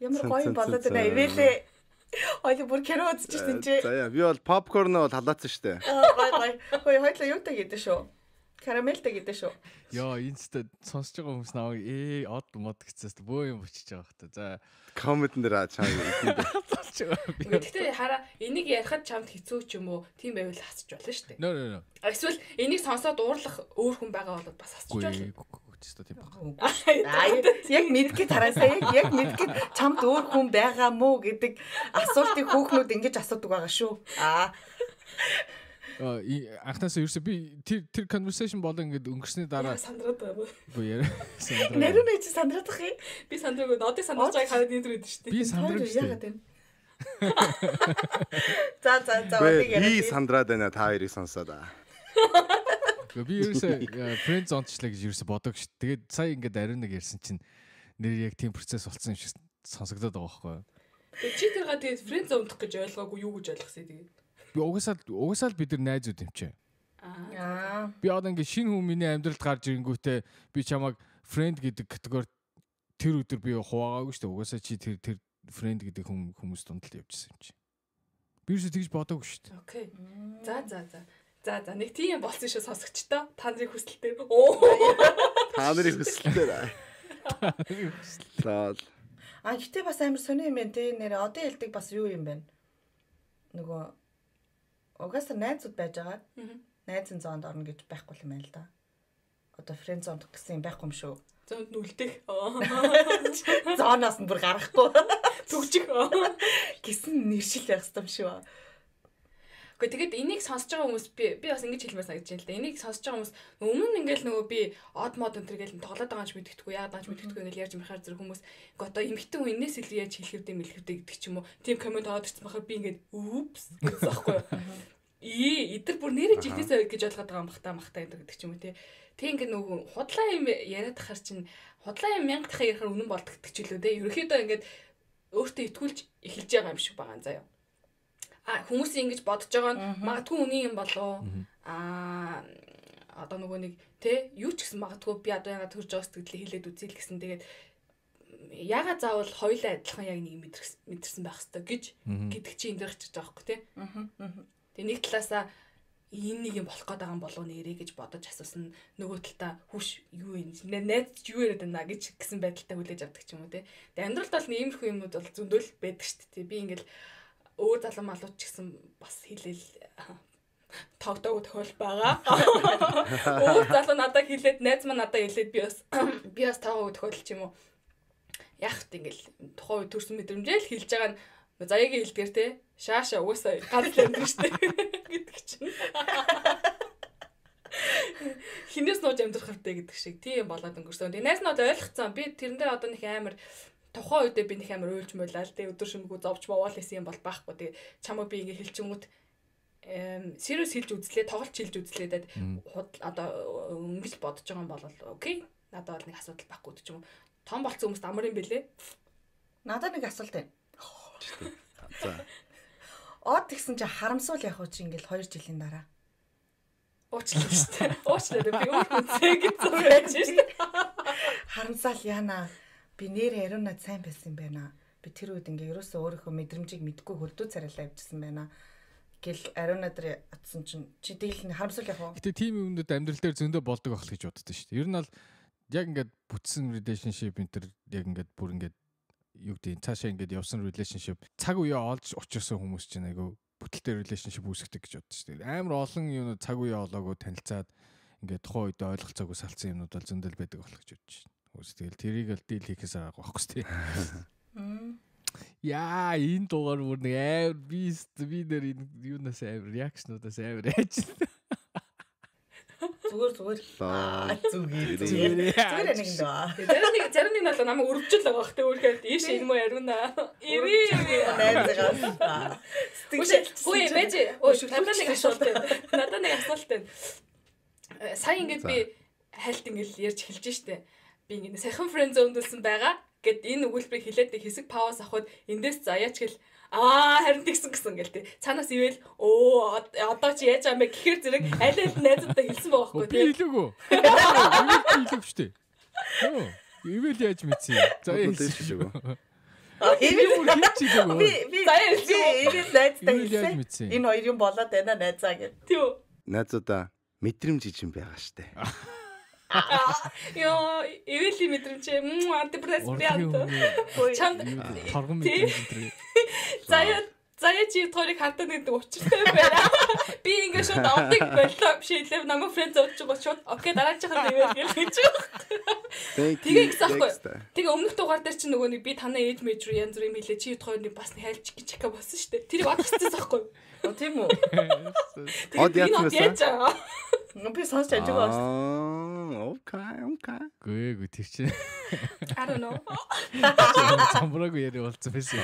Ямар гоё болоод байна ивэлээ. Ойлоо бүр кино үзчихсэн чи. За яа би бол попкорн бол халаацсан штэ. Гой. Хойлоо юутай гэдэг шүү. Карамелтай гэдэг шүү. Йоо инстад сонсож байгаа хүмүүс наваг од мод гэцээс бөө юм болчихж байгаа хта. За коммент дээр чам идэв. Гэхдээ хараа энийг ярихад чамд хэцүү ч юм уу тийм байвал хасч болно шүү дээ. Нөө. Эсвэл энийг сонсоод уурлах өөр хүн байгаа бол бас хасч болно. Тийм баг. Яг мэдгээд тараасаа яг мэдгээд чамд өөр хүн байгаа мó гэдэг асуултыг хүүхнүүд ингэж асуудаг байгаа шүү. Анхнаасаа ерөөсөө би тэр conversation болоо ингээд өнгөрсний дараа сандраад байгаа. Үгүй яа. Нэрөө нэг чи сандраадах юм. Би сандраагүй одыг сандраж байгааг хараад энэ шүү дээ. Би сандраад шүү. За одыг яриа. Би сандраад байна та хоёрыг сонсоод. Би ерөөсөө friend zone-члаа гэж ерөөсөө бодог шүү. Тэгээд сая ингээд ариун нэг ярьсан чинь нэр яг тийм процесс болсон юм шиг сонсогдоод байгаа байхгүй. Чи тэргаа тэгээд friend zone-дох гэж ойлгоогүй юу гэж ойлгосон тэгээд. Би угсаал бид нар найзууд юм чи. Би одоо ингээд шинэ хүн миний амьдралд гарч ирэнгүүтээ би чамайг friend гэдэг категори тэр өдөр би хуваагаагүй шүү дээ. Угсаа чи тэр friend гэдэг хүмүүс дунд л явжсэн юм чи. Би юусе тэгж бодоогүй шүү дээ. Окей. За нэг тийм болсон шүү сонсогчдоо. Та нарын хүсэлтээр. Та нарын хүсэлтээр. Лол. Гэтээ бас амар сони юм байна те. Нэр одоо хэлдэг бас юу юм бэ? Нөгөө угаасаа найзууд байж байгаа. Найзын зоонд орно гэж байхгүй юм байна л да. Одоо фрэнд зоонд гэсэн юм байхгүй юм шүү. Зоонд нүлдэх. Зооноос нь бүр гарахгүй. Түгжих. Гэсэн нэршил байх юм шүү. Гэхдээ тэгээд энийг сонсож байгаа хүмүүс би бас ингэж хэлмээр санагдаж байна л да. Энийг сонсож байгаа хүмүүс өмнө нь ингээл нөгөө би од мод өнтер гээл тоглоод байгаа ч мэддэхгүй, яагаад ч мэддэхгүй ингээл ярьж мэрхаар зэрэг хүмүүс ингээ одоо эмхтэн хүн энэс илүү яаж хэлэхвдээ мэлхэвдээ гэдэг ч юм уу. Тим комент аваад ирсэн бахаар би ингээд упс гэсэн байхгүй юу. Эдэр бүр нэрэж ихнээсээ гэж ойлгоод байгаа юм бахтаа гэдэг ч юм уу тий. Тэг ингээ нөгөө худлаа юм яриад тахаар чинь худлаа юм 1000 дахин ярихаар үнэн болдог гэдэг ч үлээ тий. Ерөнхийдөө ингээд өөртөө итгүүлж эхэлж байгаа юм шиг байгаа заяа. Хүмүүс ингэж бодож байгаа нь магадгүй үний юм болоо. Одоо нөгөө нэг те юу ч гэсэн магадгүй би одоо ягаад төрж байгаа сэтгэлээ хэлээд үзье л гэсэн. Тэгээд ягаад заавал хоёулаа адилхан яг нэг мэдэрсэн байх хэвээр гэж гэдэг чи энэ дээр чиж байгаа байхгүй те. Тэгээ нэг талаасаа энэ нэг юм болох гээд байгаа юм болов нэрээ гэж бодож асуусан. Нөгөө талдаа хүш юу юм найз юу яриад байна гэж гэсэн байдалтай хүлээж авдаг ч юм уу те. Тэгээ амьдралд бол иймэрхүү юмнууд бол зөндөл байдаг шүү дээ. Би ингээл өөр залуу малууд ч гэсэн бас хэлээл тогтоог тохиол байгаа. Өөр залуу надад хэлээд найз маань надад хэлээд би бас таагаа тохиол ч юм уу. Яг хт ингээл тухайн үед төрсөн мэдрэмжэл хэлж байгаа нь заяагийн хэлдгэр те шааша угаасаа ганц л амьдрын штэ гэдэг чинь. Хинээс нууж амьдрах хэрэгтэй гэдэг шиг тийм болоод өнгөрсөн. Тэгээ найз нь одоо ойлгоцсон. Би тэрэндээ одоо нэг амар тухайн үедээ би нэг амар уйлж муулаа л. Тэгээ өдөр шөнөгүй зовж мовол гэсэн юм бол байхгүй. Тэгээ чамаа би ингээ хэлчингүүд serious хэлж үзлээ, тоглож хэлж үзлээ дээд одоо ингэж бодож байгаа юм бол окей. Надад бол нэг асуудал байхгүй ч юм уу. Том болцсон хүмүүст амар юм бэлээ. Надад нэг асуулт байна. За. Од тэгсэн чи харамсуул яг уу чи ингээл 2 жилийн дараа. Уучлаа шүү дээ. Уучлаа би өөрөө гэж байж шүү дээ. Харамсаал яана. Би нэр ариунаад сайн байсан юм байна. Би тэр үед ингээ ерөөсөө өөрийнхөө мэдрэмжийг мэдгүй хөлдөө царайлаа явжсан байна. Гэл ариунаад атсан чинь чи дийлэн харамсуул яг уу. Гэтэ тийм юмнууд амьдрал дээр зөндөө болдог байх гэж боддоо шүү дээ. Ер нь бол яг ингээд бүтсэн relationship энэ төр яг ингээд бүр ингээд юу гэдэг цаашаа ингээд явсан relationship цаг үеэ олж учирсан хүмүүс чинь айгу бүтэлтэй relationship үүсгдэг гэж боддоо шүү дээ. Амар олон юм цаг үеэ олоогүй танилцаад ингээд тухайн үедээ ойлголцоогүй салцсан юмнууд бол зөндөл байдаг болох гэж бодож байна. Тэгэл тэрийг л дийл хийхээс аргагүй байхгүй шүү дээ. Яа, энэ дугаар бүр нэг амар би нэр юунаас амар реакшнуудаас амар яаж. Зүгээр. Зүгээр нэг дөө. Зарим нэг нь бол намайг өрөвжл байгаа бах тэ өөрхөд ийш энэ мө ариуна. Ири найзгаа. Хөөе бэж. Надад нэг асуулт байна. Сайн ингээд би хальт ингээд ярьж хэлж штэ. Би ингээд сайхан фрэнд зөндөлсөн байгаа. Гэт энэ өгүүлбэрийг хэлээд нэг хэсэг пауз авахд эндээс заяач гэл харин тэгсэн гэсэн гэл тий. Цаанаас ивэл одоо чи яаж байгаа юм бэ гэхэр зэрэг аль найзуудаа хэлсэн байгаа байхгүй тий. Би хэлээгүй. Хэлээгүй шүү дээ. Ивэл яаж мэдсэн юм. За хэлээгүй. Ивэл хийж хэлээгүй. Би ивэл найзтай хэлсэн. Энэ хоёр юм болоод байна найзаа гэл. Тий. Найзуудаа мэдрэмж чинь байгаа штэ. Йоо, эвэлийн мэдрэмж антипресс бриант. Чамд торгон мэдрэмж. Заяа чи тойрог хартаад гэдэг учиртай байна. Би ингээ шууд одыг боллоо биш хэлээ. Намайг фрэнд зовж байгаа шууд окей дараачихсан ивэл гэж байна. Тэгээ ихсахгүй. Тэгээ өмнөх дугаар дээр чи нөгөө нэг би танаа ээж мэйж рүү янз бүрийн хэлээ чи тойрны бас нэг хайлж гэж чека болсон шүү дээ. Тэрийг бодчихсан байхгүй. Тийм үү? Од яатсан. Би сонсч ажиг байна. Окей. Гүй тэр чинь. I don't know. Самбраг яри болцсон байсан.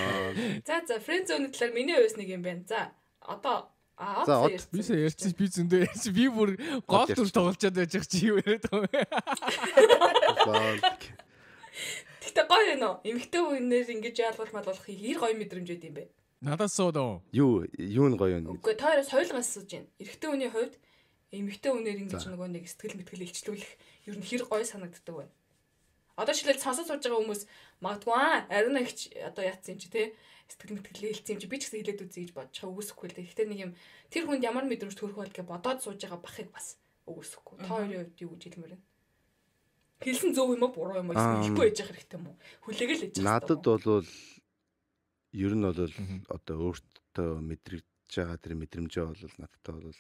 За фрэнд зоны талаар миний хувьс нэг юм байна. За одоо бисаа ярьчих би зөндөө ярьчих би бүр гол дүр тоглолцоод байж чи юу яриад байгаа юм. Тэгтээ гоё юм уу? Эмэгтэй хүнээр ингэж яалгуулах хэр гоё мэдрэмж байд юм бэ? Надаас суудаа. Юу нь гоё юм? Үгүй тоороос соёлгоос сууж байна. Эрэгтэй хүний хувьд эмэгтэй хүнээр ингэж нөгөө нэг сэтгэл мэтгэл илчлүүлэх ер нь хэр гоё санагддаг вэ? Одоо шилэл сонсож сууж байгаа хүмүүс магадгүй ариун агч одоо яатсан юм чи те сэтгэл мэтгэл хэлсэн юм чи би ч гэсэн хэлээд үзье гэж бодож байгаа үгүйсэхгүй л дээ. Гэхдээ нэг юм тэр хүнд ямар мэдрэмж төрөх бол гэж бодоод сууж байгаа бахыг бас үгүйсэхгүй. Та хоёрын хувьд юу гэж хэлмээр байна? Хэлсэн зөв юм уу буруу юм уу хэлэхгүй байж байгаа хэрэгтэй юм уу? Хүлээгээл хийж байгаа. Надад бол ер нь бол одоо өөртөө мэдрэгдэж байгаа тэр мэдрэмжээ бол надтай бол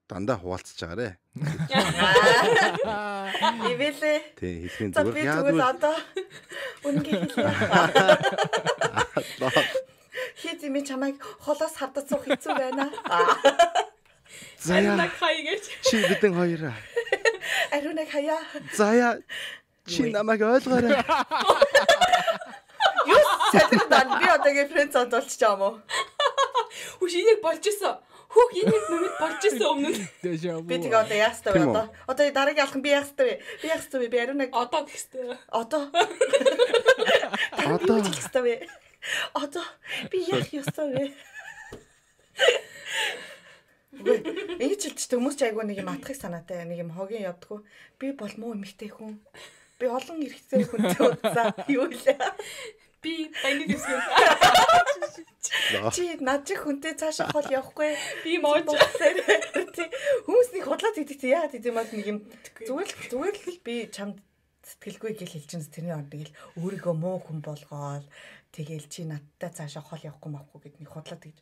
дандаа хуваалцж байгаарэ. Ивэлээ. Тий, хэлхийн За зүгээр. би тэгвэл одоо үнэнгээ хэлье. Хит юм чамайг холоос хардаж суух хэцүү байна. Заяа. Хай гэж. Чи бидэн хоёр. Ариунаг хаяа. Заяа. Чи намайг ойлгоорой. Юу сэтгдэн би одоогийн фрэнд зонд болчих юм уу? Хүш энийг болж исэн. Хүүх энийг нүмэд болж исэн өмнө. Би тэгээ одоо яастай вэ одоо? Одоо дараагийн алхан би яастай вэ? Би яастай вэ? Би ариунаг Одоо гэхтэй. одоо. Одоо яастай вэ? Одоо би яах ёстой вэ? Энд ч хэлчихсэн хүмүүс ч айгүй нэг юм атхыг санаатай нэг юм хогийн явдггүй. Би болмоо эмэгтэй хүн. Би олон эрэгтэй хүнтэй уулзаа. Юу лээ? Би баянг гэсэн. Чи над чих хүнтэй цаашаа хол явахгүй. Би мооч. Хүмүүс нэг худлаад идэг чи яагаад идэм бол нэг юм зүгээр л би чамд сэтгэлгүй гэж хэлчихсэн тэрний орд нэг л өөрийгөө муу хүн болгоол тэгэл чи надтай цаашаа хол явахгүй мавхгүй гэд нэг худлаад гэж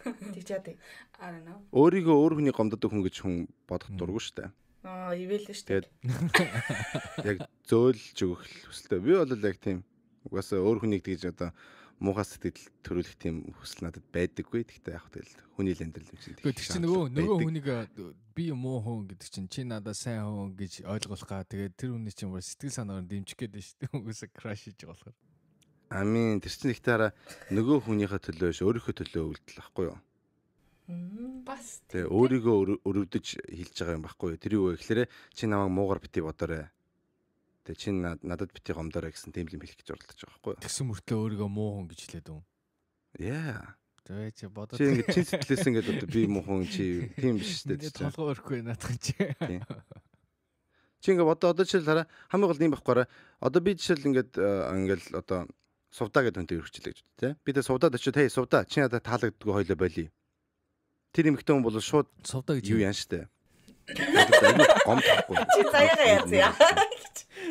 тэгж яа дээ. I don't know. өөрийгөө өөр хүний гомддог хүн гэж хүн бодох дурггүй шүү дээ. Ивэл л шүү дээ. Яг зөөлж өгөх хүсэлтэй. Би бол яг тийм угаасаа өөр хүнийг тэгж одоо муухай сэтгэл төрүүлэх тийм хүсэл надад байдаггүй. Гэхдээ яг тэгэл хүний л амьдрал юм шиг. Тэр чинь нөгөө хүнийг би муу хүн гэдэг чинь чи надад сайн хүн гэж ойлгох га. Тэгээд тэр хүний чинь сэтгэл санаагаар дэмжих гээд шүү дээ. Угаасаа краш хийж байгаа болохоор. Амин тэр чинь ихтаараа нөгөө хүнийхээ төлөө биш өөрийнхөө төлөө үлдэл байхгүй юу? Бас Тэгээ өөрийгөө өрөвдөж хэлж байгаа юм байхгүй юу? Тэр юу вэ гэхээр чи намайг муугар битий бодоорой. Тэгээ чи надад битий гомдоорой гэсэн тийм юм хэлэх гэж оролдож байгаа байхгүй юу? Тэгсэн мөртлөө өөрийгөө муу хүн гэж хэлээд үү? Яа. Тэгээ чи бодоод Чи ингэ чи сэтгэлээс ингэ одоо би муу хүн чи тийм биш шүү дээ. толгой өрөхгүй наадах чи. Чи ингэ одоо жишээл хараа хамгийн гол юм байхгүй. Одоо би жишээл ингээл одоо сувдаа гэдэг хүнтэй өргөчлээ гэж үү те. Би тэ сувдаад очиод хей сувдаа чи надад таалагддгүй хойлоо болий. Тэр эмэгтэй хүн бол шууд сувдаа гэж юу яан штэ. Гомдохгүй. Чи заяагаа яа.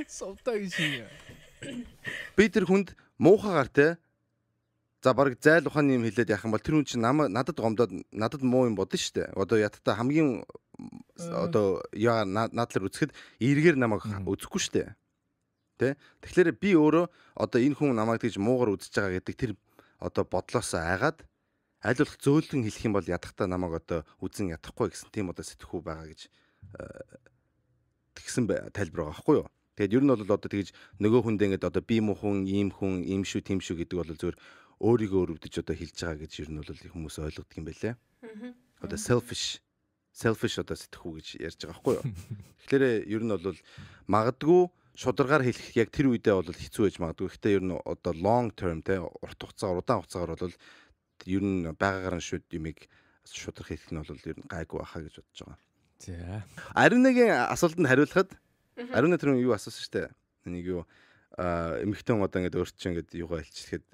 Сувдаа гэж юм. Би тэр хүнд муухагаар те. За баг зайл ухааны юм хэлээд яах юм бол тэр хүн чинь надад гомдоод надад муу юм бодно штэ. Одоо ятта хамгийн одоо яа надлаар үзэхэд эргээр намайг үзэхгүй штэ. Тэ? Тэгэхээр би өөрөө одоо энэ хүн намайг тэгж муугар үзэж байгаа гэдэг тэр одоо бодлоосоо айгаад аль болох зөөлөн хэлэх юм бол ядахтаа намайг одоо үзэн ядахгүй гэсэн тийм одоо сэтгхүү байгаа гэж тэгсэн тайлбар байгаа байхгүй юу. Тэгэд ер нь бол одоо тэгж нөгөө хүндээ ингээд одоо би муу хүн, ийм шүү, тийм шүү гэдэг бол зөвөр өөрийгөө өрөвдөж одоо хэлж байгаа гэж ер нь бол хүмүүс ойлгодог юм байлээ. Одоо selfish одоо сэтгхүү гэж ярьж байгаа байхгүй юу. Тэгэхээр ер нь бол магадгүй шударгаар хэлэх яг тэр үедээ бол хэцүү байж магадгүй. Гэхдээ ер нь одоо long term те урт хугацаагаар удаан хугацаагаар бол ер нь байгаагаар нь шүд юмыг шударх хэлэх нь бол ер нь гайгүй баха гэж бодож байгаа. За. Ариунагийн асуултанд хариулахад Ариуна тэр юу асуусан штэ. Нэг юу эмэгтэй хүн одоо ингээд өөрчлөө ингээд юугаа хэлчихэхэд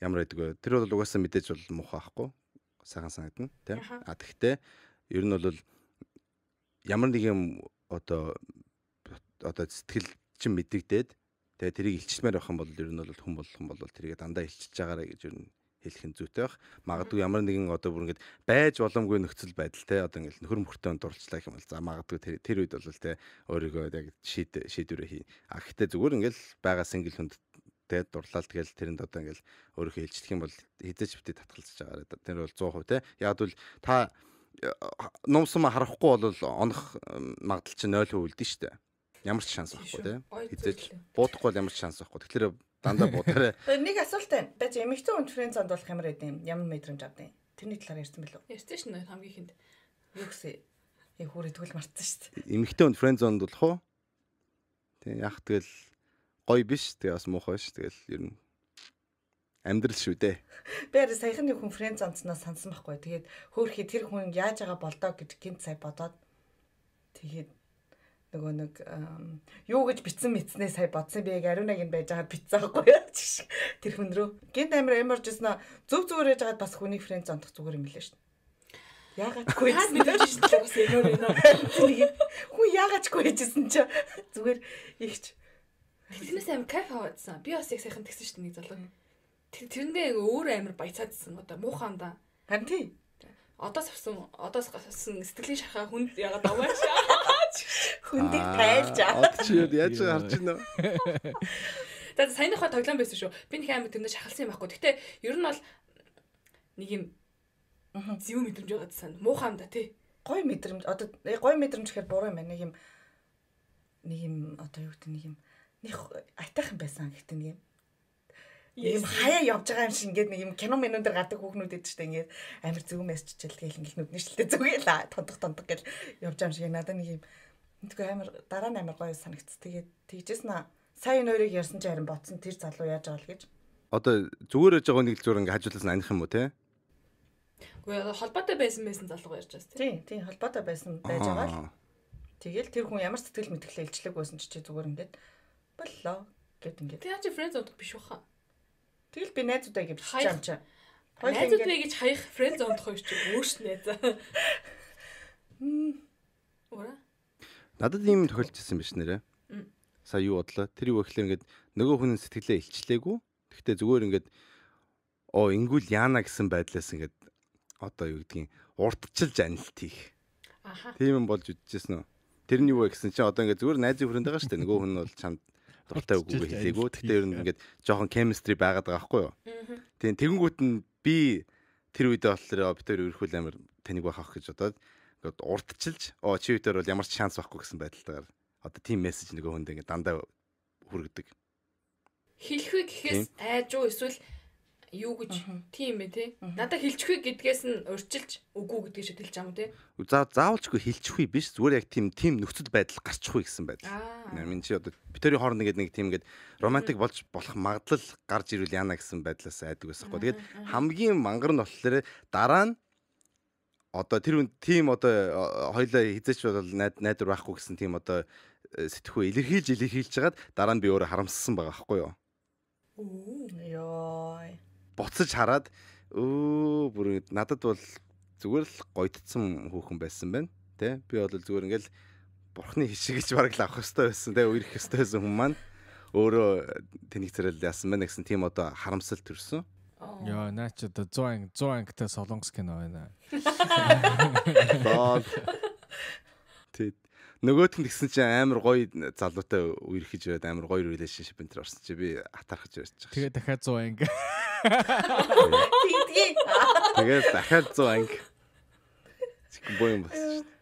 ямар байдаг вэ? Тэр бол угаасаа мэдээж бол муухай ахгүй. Сайхан санагдана те. Тэгэхдээ ер нь бол ямар нэг юм одоо сэтгэл чин мэдэгдээд тэгээ тэрийг илчилмээр байх юм бол ер нь бол хүн бол тэрийг дандаа илчилж байгаарэ гэж ер нь хэлэх нь зүйтэй байх. Магадгүй ямар нэгэн одоо бүр ингэж байж боломгүй нөхцөл байдал те одоо ингэ нөхөр мөртөө дурчлаа гэх юм бол за магадгүй тэр үед бол те өөрийгөө яг шийдвэрээ хий. Гэхдээ зүгээр ингээл байгаа single хүнд те дурлал тэгэл тэрэнд одоо ингээл өөрийнхөө илчлэх юм бол хизээч битээ татгалзаж байгаарэ. Тэр бол 100% те. Яг бол та номсом харахгүй бол онох магадлал чинь 0% үлдэн штэ. Ямар ч шанс байхгүй те. Хизээч буудахгүй бол ямар ч шанс байхгүй. Тэгэхээр дандаа буудаарай. Нэг асуулт байна. Бач эмэгтэй хүн фрэнд зонд болох ямар байд юм? Ямар мэдрэмж авдیں۔ Тэрний талаар ярьсан билүү? Ярьсан шнэ хамгийн ихэнд. Юу гэсэн? Яг хүрээ тэгвэл мартсан шүү дээ. Эмэгтэй хүн фрэнд зонд болох уу? Тэг яг тэгэл гоё биш. Тэгээ бас муухай ш. Тэгэл ер нь амьдрал шүү дээ. Би арай саяхан нэг хүн фрэнд зондсноо сансан байхгүй. Тэгээд хөөхий тэр хүн яаж байгаа болдоо гэж гинт сая бодоод тэгээд нөгөө нэг юу гэж битсэн мэдснээ сая бодсон би яг ариун нэг нь байж байгаа битсэн байхгүй яа. Тэр хүн рүү. Гинт амар жиснэ зөв зүгээр яж хагаад бас хүний фрэнд зонтох зүгээр юм лээ шүү. Яагаачгүй мэдээж шүү дээ бас энэ. Хүн яагаачгүй яжсэн чи зүгээр ихч. Тэрнээс амар кайф аваадсан. Би бас яг сайхан тэгсэн шүү дээ нэг залуу. Тэрэндээ өөр амар баяцаадсан одоо муухан да. Харин тий. Одоос авсан сэтгэлийн шахаа хүнд ягаад аваач. Хүндийг тайлж аа. Одоо чи яаж харж байна вэ? Тэгээд саяныхаа тоглоом байсан шүү. Би нэг амар тэрнээ шахалсан юм байхгүй. Гэтэ ер нь бол нэг юм зэв мэдрэмж байгаад сан. Муухан да тий. Гой мэдрэмж одоо гой мэдрэмж гэхээр буруу юм байна. Нэг юм одоо юу гэдэг нэг айтайхан байсан гэхдээ нэг юм хаяа явж байгаа юм шиг ингээд нэг юм кино менюн дээр гадаг хүүхнүүд эд штэ ингээд амар зөв мессежэл гээл ингээд нүдний шилтэй зүгээл тондог гэл явж байгаа юм шиг надад нэг юм энэгүй амар дараа нь амар гоё санагц. Тэгээд тэгжсэн аа сая энэ хоёрыг ярьсан чи харин ботсон тэр залуу яаж байгаа л гэж. Одоо зүгээр яж байгаа нэг л зүгээр ингээд хажуулаас аних юм уу те? Гэхдээ холбоотой байсан залуу ярьж байгаа тийм. Тийм холбоотой байсан байж байгаа л. Тэгэл тэр хүн ямар сэтгэл мэтгэлээ илчлэг байсан ч чи зүгээр ингээд боллоо гэд ингээд. Тэг яа чи фрэнд зонд биш баха. Тэгэл би найзуудаа гэж бичиж юм чи. Найзууд би гэж хаях фрэнд зонд хоёр чи өөрснөө за. Ора? Надад ийм тохиолдсон биш нэрэ. Сая юу бодлоо? Тэр юу гэхлээр ингээд нөгөө хүний сэтгэлээ илчлээгүй. Гэхдээ зүгээр ингээд ингүүл яана гэсэн байдлаас ингээд одоо юу гэдгийг урдчилж анилт хийх. Аха. Тийм юм болж үдчихсэн үү? Тэр нь юу вэ гэсэн чинь одоо ингээд зүгээр найзын хүрээнд байгаа шүү дээ. Нөгөө хүн бол чамд дуртай үгүйгээ хэлээгүү. Гэхдээ ер нь ингээд жоохон chemistry байгаад байгаа байхгүй юу? Тийм тэгэнгүүт нь би тэр үедээ болохоор би тэр өрхөл амар таныг байх гэж бодоод ингээд урдчилж чи үедээ бол ямар ч шанс байхгүй гэсэн байдалтайгаар одоо тийм мессеж нөгөө хүнд ингээд дандаа хүргэдэг. Хэлэхгүй гэхээс айжуу эсвэл юу гэж тийм бэ те. Надад хэлчихвэ гэдгээс нь урьдчилж үгүй гэдгийг шийдэлж байгаа юм те. Заавалчгүй хэлчихвэ биш зүгээр яг тийм нөхцөл байдал гарчихгүй гэсэн байдал. Минь чи одоо битэрийн хооронд нэг тийм ингээд романтик болж болох магадлал гарч ирвэл яана гэсэн байдлаас айдаг байсан хгүй. Тэгээд хамгийн мангар нь болохоор дараа нь одоо тэр хүн тийм одоо хоёлаа хизээч бол найдвар байхгүй гэсэн тийм одоо сэтгхүү илэрхийлж хагаад дараа нь би өөрөө харамссан байгаа байхгүй юу. Ёй. Буцаж хараад бүр надад бол зүгээр л гоёдсон хүүхэн байсан байна. Тэ? Би бол зүгээр ингээл бурхны хишигч бараг л авах хэрэгтэй байсан. Тэ? Үерх хэрэгтэй байсан хүн маань өөрөө тэнийг зэрэл яасан байна гэсэн тийм одоо харамсал төрсөн. Яа, наач одоо 100 ангитай солонгос кино байна. Тэг. Нөгөөх нь гэсэн чинь амар гоё залуутай үерхэж байгаад амар гоё relationship энэ төр орсон чи би атархаж ярьж байгаа. Тэгээ дахиад 100 анги. Тэгээд дахиад 100 анги. Чихэн боо юм болсон шүү дээ.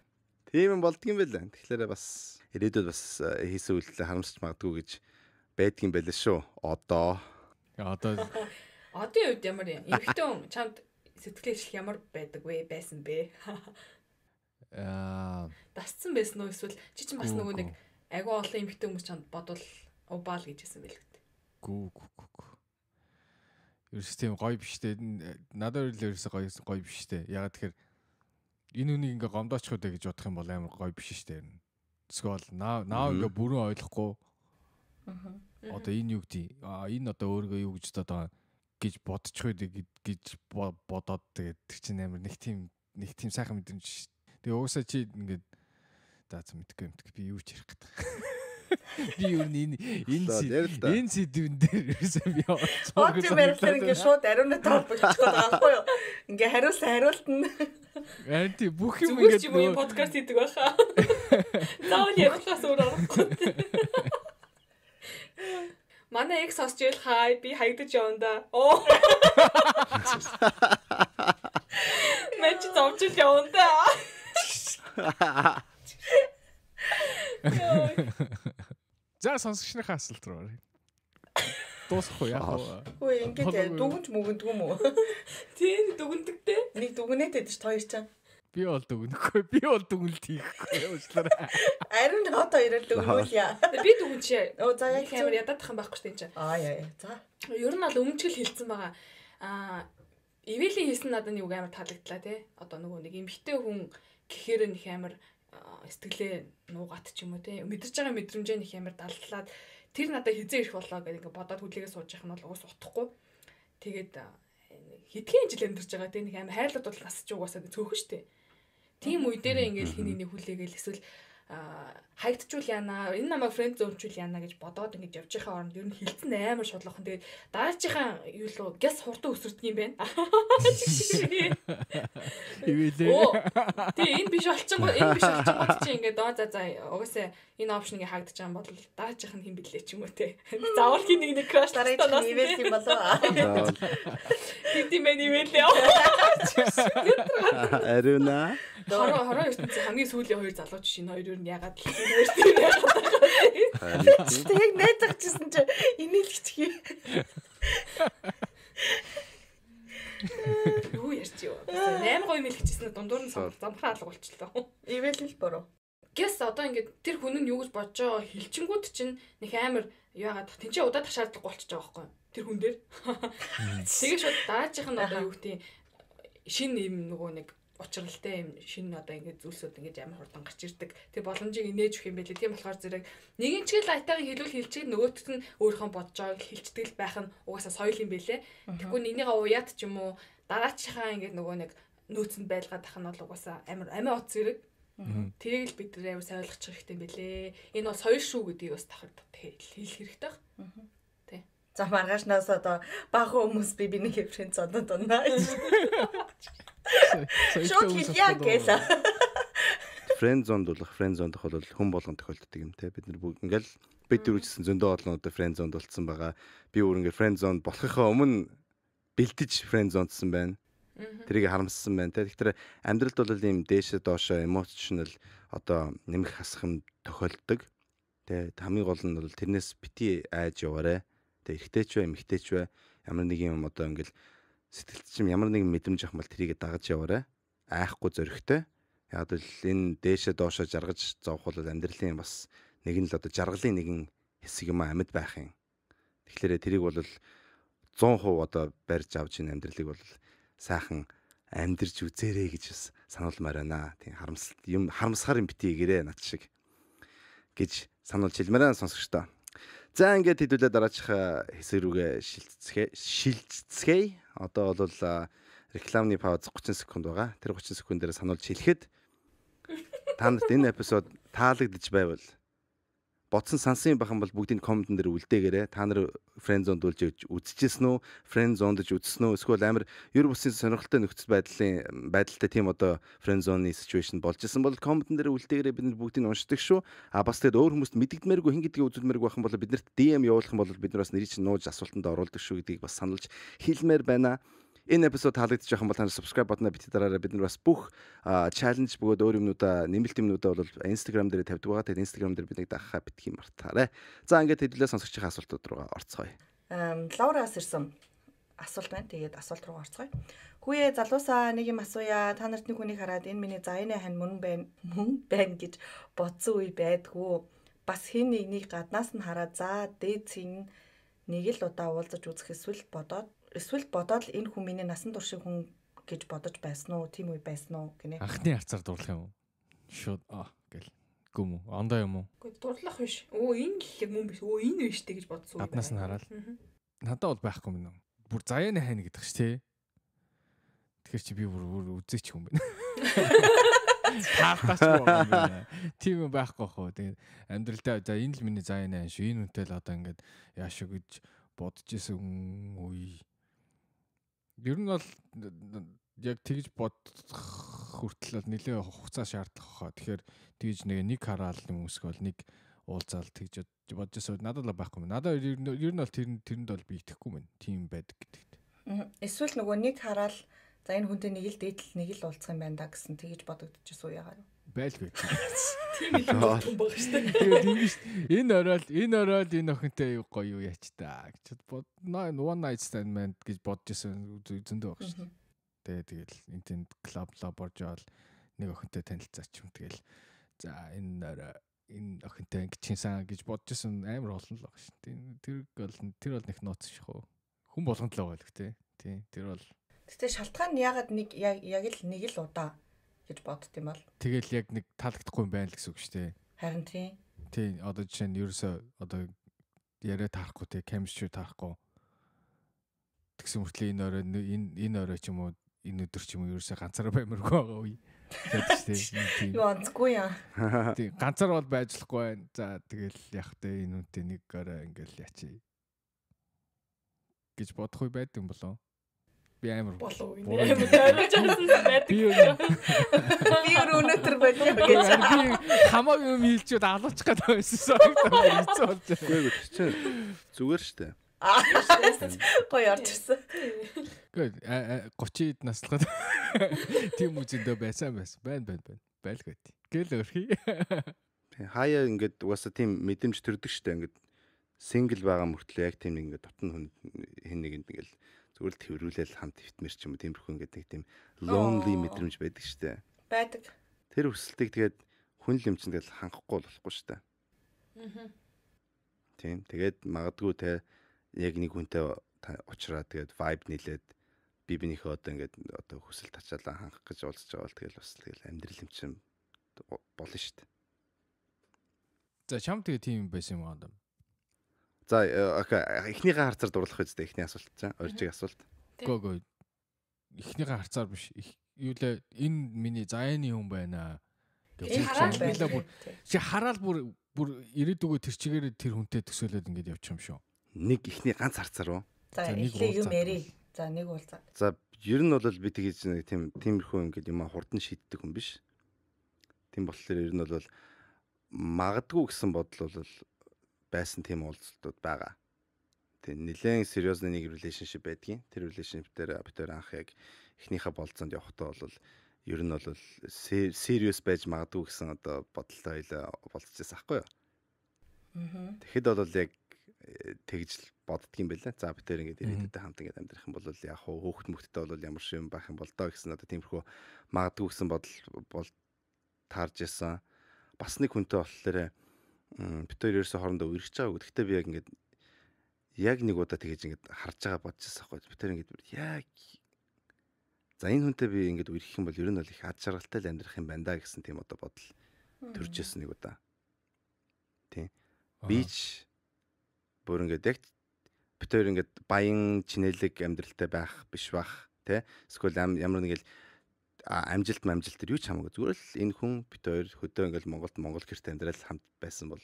Тийм юм болдгийм байлаа. Тэгэхээр бас ирээдүйд бас хийсэн үйлдэлээ харамсч магадгүй гэж байдгийм байлаа шүү. Одын үед ямар юм? Эмхтэн хүн чамд сэтгэлээчлэх ямар байдаг вэ? Байсан бэ? Дасцсан байсан уу эсвэл чи ч бас нөгөө нэг агуу олон эмхтэн хүмүүс чамд бодвол убаал гэж хэлсэн байл гэдэг. Гүү. Ерөөс тийм гоё биш дээ. Надад л ерөөсөө гоё биш дээ. Ягаад тэгэхээр энэ үнийг ингээ гомдоочих үү гэж бодох юм бол амар гоё биш шүү дээ. Эсвэл наа ингээ бүрэн ойлгохгүй. Одоо энэ юу гэдэг? Энэ одоо өөргөө юу гэж одоо гэж бодчих үү гэж бодоод тэгээд тэр чинь амар нэг тийм сайхан мэдрэмж. Тэгээ уусаа чи ингээд мэдгүй би юу ч ярих гэдэг. Би юу энэ сэдвэн дээр ерөөсөө би орцоо гэж ярьсан ингээд шууд ариунаа толбогдчих байгаа байхгүй юу? Ингээ хариулт нь. Анти бүх юм ингээд зүгээр подкаст хийдэг байхаа. Заавал ярихаас өөр аргагүй. Манай экс сонсч ийл хай би хаягдаж явна да. Мэч зовж явна да. За сонсогчныхаа асуулт руу оръё. Дуусахгүй яах вэ? Үгүй ингээд дүгнж мөгөндг юм уу? Тийм дүгнэдэгтэй. Нэг дүгнээд байдаг ч хоёр чам. Би бол дүгнэхгүй. Би бол дүгнэлт хийхгүй уучлаарай. Ариун хот хоёроо дүгнүүлье. Би дүгнчээ. За яг амар ядадах юм байхгүй шүү дээ энэ. Яа. За. Ер нь бол өмчгөл хэлсэн байгаа. Эвэлийн хийсэн надад нэг амар таалагдлаа тий. Одоо нөгөө нэг эмхтэй хүн гэхээр нэг амар сэтгэлээ нуугаад ч юм уу те мэдэрч байгаа мэдрэмжээ нэг амар даллаад тэр надад хизээ ирэх болоо гэдэг ингээ бодоод хүлээгээ сууж явах нь бол уус утахгүй. Тэгээд хэдхэн жил амьдарч байгаа те нэг амар хайрлаад бол насч угаасаа цөөхөн штэ. Тийм үе дээрээ ингээл хин нэг хүлээгээл эсвэл хайгдчул яана энэ намайг фрэнд зоончул яана гэж бодоод ингэж явж байгаа оронд ер нь хилцэн амар шудлахын тэгээд дараачихан юу л гэс хурдан өсөрдөг юм байна. Ивэлээ. Тэгээ энэ биш болчихгоо чи ингээд доо за угаасаа энэ опшныг хаагдаж байгаа бол дараачихан хэн блээ ч юм уу те. Заавал хин нэг краш дараачих ивэл юм болов. Хэдий мэн ивэлээ. Ариуна. Хороо ертөнцийн хамгийн сүүлийн хоёр залууч шинэ хоёр юу яагаад л тийм яагаад тэг найзагчсан чи инээлгч хий. Юу ярьч юу? 8 гоё мэлгэжсэн дундуур нь замхраа алга болчихлоо. Ивэл л бороо. Гэс одоо ингээд тэр хүн нь юу гэж бодож байгаа хилчингүүд чинь нэг амар яагаад тэнцээ удаа ташаардлагагүй болчихж байгаа байхгүй тэр хүн дээр. Тэгээ шууд даажийнх нь одоо юу гэдэг шинэ юм нөгөө нэг учралтай юм шинэ одоо ингээд зүйлсүүд ингээд амар хурдан гарч ирдэг. Тэр боломжийг инээж өгөх юм байлээ. Тийм болохоор зэрэг нэгэн ч л айтайхан хэлүүл хэлчихээд нөгөөтд нь өөрийнхөө бодож байгааг хэлцдэг байх нь угаасаа соёл юм байлээ. Тэгвэл энийгээ уяад ч юм уу дараачихаа ингээд нөгөө нэг нөөцөнд байлгаад ах нь бол угаасаа амар амиа утас зэрэг. Тэрийг л бид амар сайн ойлгочих хэрэгтэй юм байлээ. Энэ бол соёл шүү гэдгийг бас тахад хэлэх хэрэгтэй байна. Тэ. За маргаашнаас одоо бага хүмүүс би биний хэвшин цодод унаа. Шок яа гэлээ. Фрэнд зонд бол хүн болгон тохиолддог юм те. Бид нар бүгд ингээл бид дөрвчсэн зөндөө олон одоо фрэнд зонд болцсон байгаа. Би өөр ингээ фрэнд зонд болохынхаа өмнө бэлтэж фрэнд зондсан байна. Тэрийг харамссан байна те. Тэгэхээр амьдралд бол ийм дээшээ доошоо эмоционал одоо нэмэх хасах юм тохиолддог. Тэ хамгийн гол нь бол тэрнээс бити айж яваарэ. Тэ эргэжтэйч бай, эмэгтэйч бай. Ямар нэг юм одоо ингээл сэтгэлд чим ямар нэгэн мэдрэмж авах мал тэрийг дагаж яваарэ. Айхгүй зөрөгтэй. Яг л энэ дээшээ доошоо жаргаж зовх бол амьдралын бас нэг нь л одоо жаргалын нэгэн хэсэг юм амьд байх юм. Тэгэхээр тэрийг бол 100% одоо барьж авч ин амьдралыг бол сайхан амьдэрж үзээрэй гэж бас сануулмаар байна. Тийм харамсахаар юм битгий гэрээ над шиг гэж сануулж хэлмээрэн сонсогчдоо. За ингээд хэдүүлээ дараачих хэсэг рүүгээ шилжцгээе. Одоо бол рекламны пауз 30 секунд байгаа. Тэр 30 секундээр сануулж хэлэхэд та нарт энэ эпизод таалагдж байвал бодсон сансан бахан бол бүгдийн комментэн дээр үлдээгээрэй. Та нар фрэнд зонд үзчихсэн үү? Фрэнд зондж үзсэн үү? Эсвэл амар ер бусын сонирхолтой нөхцөл байдалтай тийм одоо фрэнд зоны ситүэйшн болж исэн бол комментэн дээр үлдээгээрэй. Бид нар бүгдийг уншдаг шүү. Бас тэгэд өөр хүмүүст мэддэгдмээргүй хин гэдгийг үзүүлмээргүй бахан бол биднэрт DM явуулах юм бол бид нар бас нэрийг чинь нууж асуултанд оруулдаг шүү гэдгийг бас сануулж хэлмээр байна. Энэ эпизод таалагдчих юм бол та subscribe бутнаа бити дараарай. Бид нар бас бүх challenge бөгөөд өөр юмнуудаа нэмэлт юмнуудаа бол Instagram дээр тавьдаг байгаа. Тэгээд Instagram дээр биднийг дагахаа битгий мартаарай. За ингээд хэдүүлээ сонсогчийн асуултууд руу орцгоё. Лаураас ирсэн асуулт байна. Тэгээд асуулт руу орцгоё. Хүүе залуусаа нэг юм асууя. Та нарт нэг хүнийг хараад энэ миний заяаны хань мөн байна гэж бодсон үе байдгүй. Бас хин нэгнийг гаднаас нь хараад за дээдсийн нэг л удаа уулзаж үзэх эсвэл бодоод л энэ хүн миний насан туршийн хүн гэж бодож байсан уу? Тийм үе байсан уу гинэ. Анхны харцаар дурлах юм уу? Шууд гэл. Гүм үү? Ондоо юм уу? Гэхдээ дурлах биш. Энэ л юм биш. Энэ биш гэж бодсон. Гаднаас нь хараад. Надад бол байхгүй юм. Бүр заяаны хайна гэдэг ш тий. Тэгэхээр чи би бүр үзээч юм байна. Таалтаач юм байна. Тийм байхгүй хөө. Тэгээд амьдралдаа за энэ л миний заяаны хайна шүү. Энэ үнтэй л одоо ингээд яашаа гэж бодож исэн үе. Ер нь бол яг тэгж бодох хүртэл нэлээ хугацаа шаардах хаа. Тэгэхээр тэгж нэг хараал юм өсгөл нэг уулзаал тэгж бодож байсан. Надад л байхгүй юм. Надад ер нь бол тэрэнд бол би итгэхгүй мэн. Тийм байдаг гэдэгт. Эсвэл нөгөө нэг хараал за энэ хүнтэй нэг л дээдл нэг л уулзах юм байна да гэсэн тэгж бодогдчихсон уу яагаад? Байлгүй. Тийм юм баг шүү дээ. Тэгээд ингэж энэ ороод энэ охинтой гоё юу яач та гэж one night stand man гэж бодож исэн зөндөө баг шүү дээ. Тэгээд интент клуб орж явал нэг охинтой танилцаач юм тэгэл за энэ охинтой ингэчинсэн гэж бодож исэн амар олон л баг шүү дээ. Тэр бол нэг нууц шүү. Хүн болгонд л байгаа л гэх тий. Тэр бол Гэтэ шалтгаан нь ягаад яг л нэг л удаа гэж бодд юм бол. Тэгэл яг нэг таалагдахгүй юм байна л гэсэн үг шүү дээ. Харин тийм. Тийм одоо жишээ нь ерөөсөө одоо яриа таарахгүй те chemistry таарахгүй. Тэгсэн мөртлөө энэ орой ч юм уу энэ өдөр ч юм уу ерөөсөө ганцаараа баймаргүй байгаа үе. Тийм. Юу онцгүй яа. Тийм ганцаар бол байжлахгүй байна. За тэгэл яг тэ энэ үнтэй нэг орой ингээл яачи гэж бодох үе байд юм болоо. Би амар болов уу энэ амар тойрож байсан байдаг. Би өнөөдөр болов гэж. Би хамаагүй юм хийлчүүд алуучих гээд байсан. Хэцүү болж байна. Үгүй чи зүгээр штэ. Гоё орж ирсэн. Гэхдээ 30-д наслахад тийм үзэндөө байсан. Байна. Байлгаад. Гэл өрхий. Хаяа ингээд угаасаа тийм мэдрэмж төрдөг штэ ингээд сингл байгаа мөртлөө яг тийм ингээд дотн хүн хэн нэгэнд ингээл зүгээр л тэрврүүлэл хамт хитмэр ч юм уу тиймэрхүү ингээд нэг тийм lonely мэдрэмж байдаг штэ. Байдаг. Тэр хүсэлтийг тэгээд хүн л юм чинь тэгэл хангахгүй болохгүй штэ. Тийм. Тэгээд магадгүй те яг нэг хүнтэй уулзраа тэгээд vibe нийлээд бибинийхээ одоо ингээд одоо хүсэл тачаалаа хангах гэж уулзж байгаа бол тэгэл бас тэгэл амьдрал юм чинь болно штэ. За чам тэгээ тийм байсан юм аа. За эхнийхээ харцаар дурлах үстэй эхний асуулт чаа. Оржиг асуулт. Гөө. Эхнийхээ харцаар биш. Юу лээ энэ миний заяаны хүн байна. Чи хараал бүр ирээдүгөө тэр чигээр тэр хүнтэй төсөөлөд ингэж явчих юм шүү. Нэг эхний ганц харцаар уу? За эхлээ юм яри. За нэг уулзаа. За ер нь бол би тэгэж нэг тиймэрхүү ингэж юм хурдан шийддэг хүн биш. Тийм болохоор ер нь бол магадгүй гэсэн бодол бол байсан тийм уулзалтууд байгаа. Тэг нэлээд сериусны нэг relationship байдгийн. Тэр relationship дээр бид анх яг эхнийхээ болцоонд явахдаа бол ер нь бол serious байж магадгүй гэсэн одоо бодолтой хоёлаа болцчихсан аахгүй юу? Тэгэхэд бол яг тэгж л боддгийм байлаа. За бид тэр ингээд ирээдүйдээ хамт ингээд амьдрах юм бол яг хөөхт мөхтдээ бол ямар шиг юм байх юм бол доо гэсэн одоо тиймэрхүү магадгүй гэсэн бодол таарж ясан. Бас нэг хүнтэй болохоор бид хоёр ерөөсө хоорондоо үргэлж байгаа. Гэхдээ би яг ингээд яг нэг удаа тэгэж ингээд харж байгаа бодчихсан байхгүй. Би тэр ингээд яг за энэ хүнтэй би ингээд үргэх юм бол ер нь бол их ад жаргалтай л амьдрах юм байна да гэсэн тийм одоо бодол төрж ирсэн нэг удаа. Тийм. Бич бүр ингээд яг бид хоёр ингээд баян чинэлэг амьдралтай байх биш бах тий. Эсвэл ямар нэг л амжилт төр юу ч хамаагүй зүгээр л энэ хүн бид хоёр хөдөө ингээл Монгол гэрт амьдрал хамт байсан бол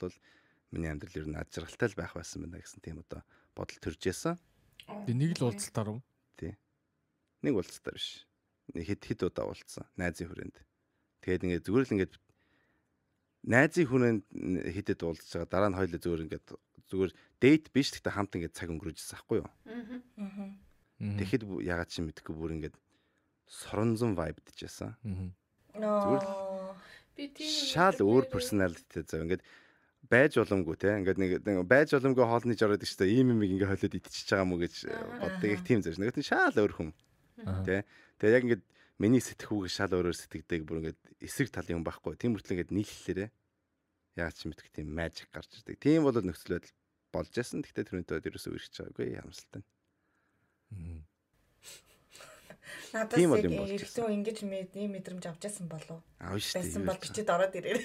миний амьдрал ер нь ад жаргалтай л байх байсан байна гэсэн тийм одоо бодол төрж яасан. Нэг л уулзалтаар уу? Тий. Нэг уулзалтаар биш. Хэд удаа уулзсан найзын хүрээнд. Тэгээд ингээд зүгээр л ингээд найзын хүрээнд хэдэд уулзж байгаа дараа нь хоёулаа зүгээр дейт биш гэхдээ хамт ингээд цаг өнгөрөөжсэн байхгүй юу? Тэгэхэд ягаад чи мэдэхгүй бүр ингээд соронзон vibe дижсэн. Зүгээр би тийм шал өөр personality зав ингээд байж боломгүй те ингээд нэг байж боломгүй хоолны жороод ихтэй ийм юм ингээ хойлоод идчихэж байгаа мó гэж боддог их тийм зэрэг. Нэг шал өөр хүн. Тэ. Тэгээ яг ингээд миний сэтгхүүг шал өөрөөр сэтгэдэг бүр ингээд эсрэг талын юм байхгүй. Тийм хүртэл ингээд нийлхлээрээ яагаад ч мэдгүй тийм magic гарч ирдэг. Тийм бол нөхцөл байдал болж яасан. Гэхдээ тэрнтэй ерөөсөө үргэлж байгаагүй харамсалтай. Надад эргэтэн ингэж ийм мэдрэмж авчихсан болов. Байсан бол бичиж ороод ирээ.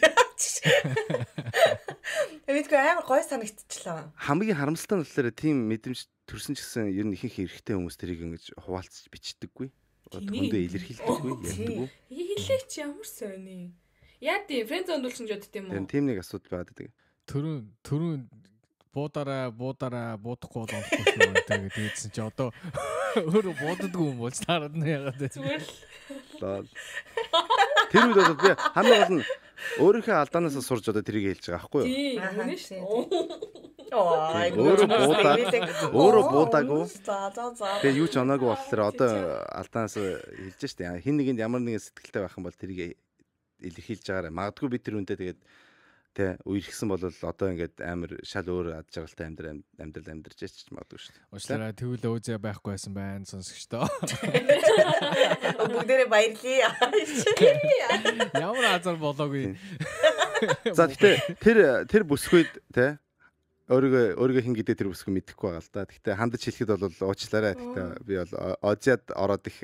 Эвэдгүй амар гой санагдчихлаа. Хамгийн харамсалтай нь болохоор тийм мэдрэмж төрсөн ч гэсэн ер нь ихэнх эрэгтэй хүмүүс тэрийг ингэж хуваалцаж бичдэггүй. Хүндээ илэрхийлдэггүй, ярьдаггүй. Хэлээч ямар сони. Яа тийм фрэнд зондуулсан ч бодд юм уу? Тийм нэг асуудал байдаг. Төрөн буудахгүй болохгүй шүү тэгээд ийдсэн чи одоо өөрөө бууддаггүй юм болж таарад нь ягаад вэ? Зүгээр л. Тэр үед бол би хамгийн гол нь өөрийнхөө алдаанаас сурж одоо тэрийг хэлж байгаа байхгүй юу? Тийм шүү. Өөрөө буудаагүй. Тэгээ юу ч оноогүй болохоор одоо алдаанаас хэлж штэ. Хин нэгэнд ямар нэгэн сэтгэлтэй байх юм бол тэрийг илэрхийлж байгаарай. Магадгүй би тэр үнтэй тэгээд тэ үерхсэн бол одоо ингээд амар шал өөр ад жаргалтай амьдрал амьдарч яач магадгүй шүү дээ. Уучлаарай тэгвэл өөзөө байхгүй байсан байна сонсогчдоо. Бүгдээрээ баярлая. Ямар азар болоогүй. За гэхдээ тэр бүсгүйд тэ өөрийгөө хин гэдэг тэр бүсгүй мэдэхгүй байгаа л да. Гэхдээ хандаж хэлэхэд бол уучлаарай. Гэхдээ би бол Азиад ороод их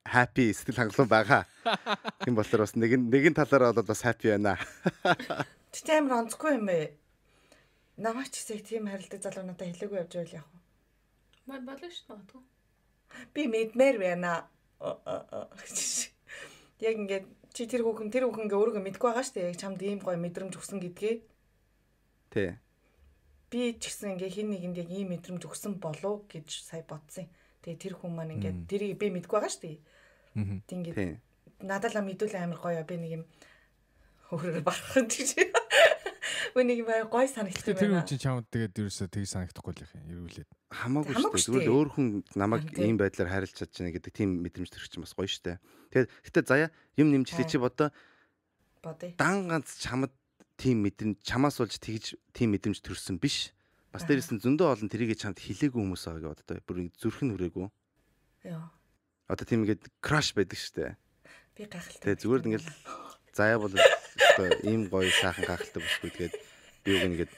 happy сэтгэл хангалуун байгаа. Тийм болохоор бас нэгэн талаараа бол бас happy байна. Тэ амар онцгүй юм бэ. Намаач гэсэн тийм харилдаг залуу надад хэлээгүй явж байл яах вэ? Болно шүү дээ. Би мэдмээр байна. Яг ингээд чи тэр хүүхэн ингээ өөрийгөө мэдгүй байгаа шүү дээ. Яг чамд ийм гоё мэдрэмж өгсөн гэдгээ. Тий. Би ч гэсэн ингээ хин нэгэнд яг ийм мэдрэмж өгсөн болов гэж сая бодсон. Тэгээ тэр хүн маань ингээд тэрийг би мэдгүй байгаа шүү дээ. Ингээд надад л мэдүүл амар гоё. Би нэг юм өөрөөр барах гэж. Үнийг бай гоё санагдчих юм Тэр байна. хүн чинь чамд тэгээд ерөөсөө тийг санагдахгүй л юм эргүүлээд. Хамаагүй шүү дээ. Зүгээр өөр хүн намайг ийм байдлаар харилж чадж байна гэдэг тийм мэдрэмж төрөх чинь бас гоё шүү дээ. Тэгээд гэтээ заяа юм нэмжлээ чи бодоо. Дан ганц чамд тийм мэдрэмж чамаас болж тэгж тийм мэдрэмж төрсөн биш. Бас дээрээс нь зөндөө олон тэрийг чамд хэлээгүй хүмүүс байгаа гэж боддоо. Бүр зүрх нь хүрээгүй. Яа. Одоо тийм ингээд краш байдаг шүү дээ. Би гахалтай. Тэгээд зүгээр ингээд заяа бол одоо ийм гоё сайхан гахалтай бүсгүй тэгээд би үг ингээд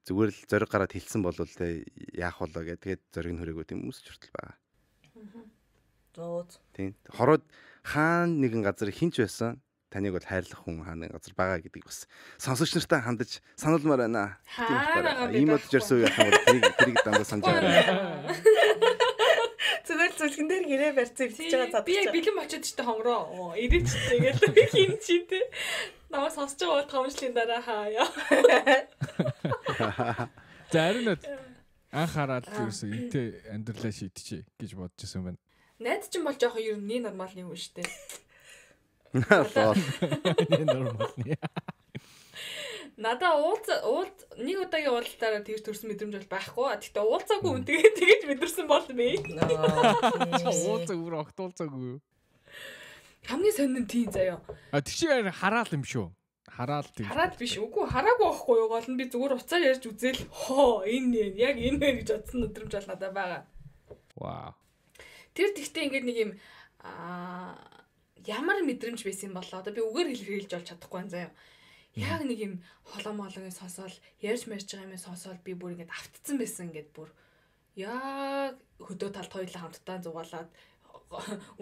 зүгээр л зориг гараад хэлсэн болвол те яах болоо гэх тэгээд зориг нь хүрээгүй тийм хүмүүс ч хүртэл байгаа. Зөө. Тийм. Хороод хаан нэгэн газар хинч байсан таныг бол хайрлах хүн хаана газар байгаа гэдгийг бас сонсогч нартай хандаж сануулмаар байна. Ийм бодож ярьсан үе яхаа бол тэрийг дандаа санаж байгаа. Зүгээр зүлгэн дээр гэрээ барьцсан битэж байгаа цад. Би яг бэлэн очиод ч хонгороо. Ирээч тэгээд хин чи те. Намайг сонсож байгаа бол томчлын дараа хаяа. Зарим нь анхаарал ерөөсөө энтэй амьдралаа шийдчихье гэж бодож байсан юм байна. Найд чинь бол жоохон ер нь нормалны хүн шүү дээ. Нормалны. Надаа нэг удаагийн уулзалтаараа тэгж төрсэн мэдрэмж бол байхгүй. Гэхдээ уулзаагүй хүн тэгэж мэдэрсэн бол бэ. Уулзаг өөр огтуулцаагүй. Хамгийн сонин тийм заяа. Тэг чи хараал юм шүү. Хараад тийм. Хараад биш. Үгүй хараагүй байхгүй юу. Гол нь би зүгээр уцаар ярьж үзээл. Энэ яг энэ гэж бодсон өдрөмж бол надад байгаа. Вау. Тэр тэгтээ ингээд нэг юм ямар мэдрэмж байсан юм болоо. Одоо би үгээр хэлж олж чадахгүй байна заяа. Яг нэг юм холомоологын сонсоол ярьж марж байгаа юм сонсоол би бүр ингээд автцсан байсан ингээд бүр яг хөдөө талд хоёулаа хамтдаа зугаалаад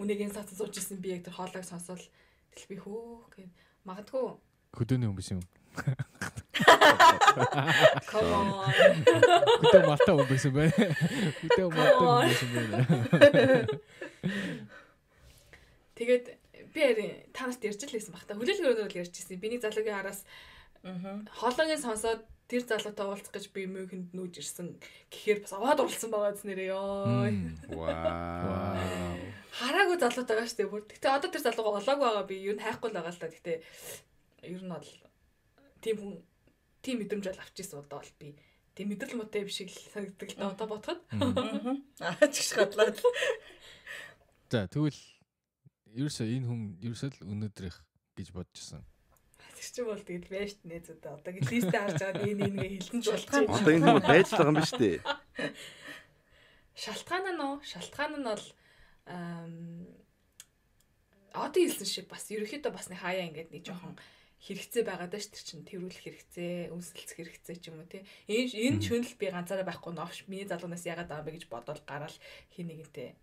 үнэгийн сацсан сууж исэн би яг тэр хоолойг сонсоол тэл би хөө гэх магадгүй хөдөөний хүн биш юм. Come on. Хөдөө малтаа хүн биш юм байна. Хөдөө малтаа хүн биш юм байна. Тэгээд би танаас ярьж л байсан баг та. Хүлээлгээрээр л ярьж ирсэн. Биний залуугийн араас хоолойгийн сонсоод тэр залуутай уулзах гэж би мөнхөнд нүүж ирсэн. Гэхээр бас аваад уулсан байгаа зүнэрээ ёо. Вау. Хараагүй залуутайгаа штэ бүр. Гэтэ одоо тэр залуугаа олоогүй байгаа би юу хайхгүй л байгаа л та. Гэтэ ер нь бол тийм мэдрэмж бол авчихсан удаа бол би тийм мэдрэл муутай биш л санагддаг л да одоо бодоход. Чигш гадлаад. За тэгвэл ерөөсөө энэ хүн ерөөсөө л өнөөдрийнх гэж бодчихсон. Тэр чинь бол тэгэл байж нэ зүдээ. Одоо ингэ листэ харж байгаа энэ хэлсэн ч болчих. Одоо энэ хүн байж байгаа юм биш үү? Шалтгаан нь бол одоо хэлсэн шиг бас ерөөхдөө бас нэг хаяа ингээд нэг жоохон хэрэгцээ байгаа даа ш тэр чинь тэрүүлэх хэрэгцээ, үнсэлцэх хэрэгцээ ч юм уу тий. Энэ шөнөл би ганцаараа байхгүй новш миний залуунаас яагаад байгаа бэ гэж бодоод гараал хин нэгэнтэй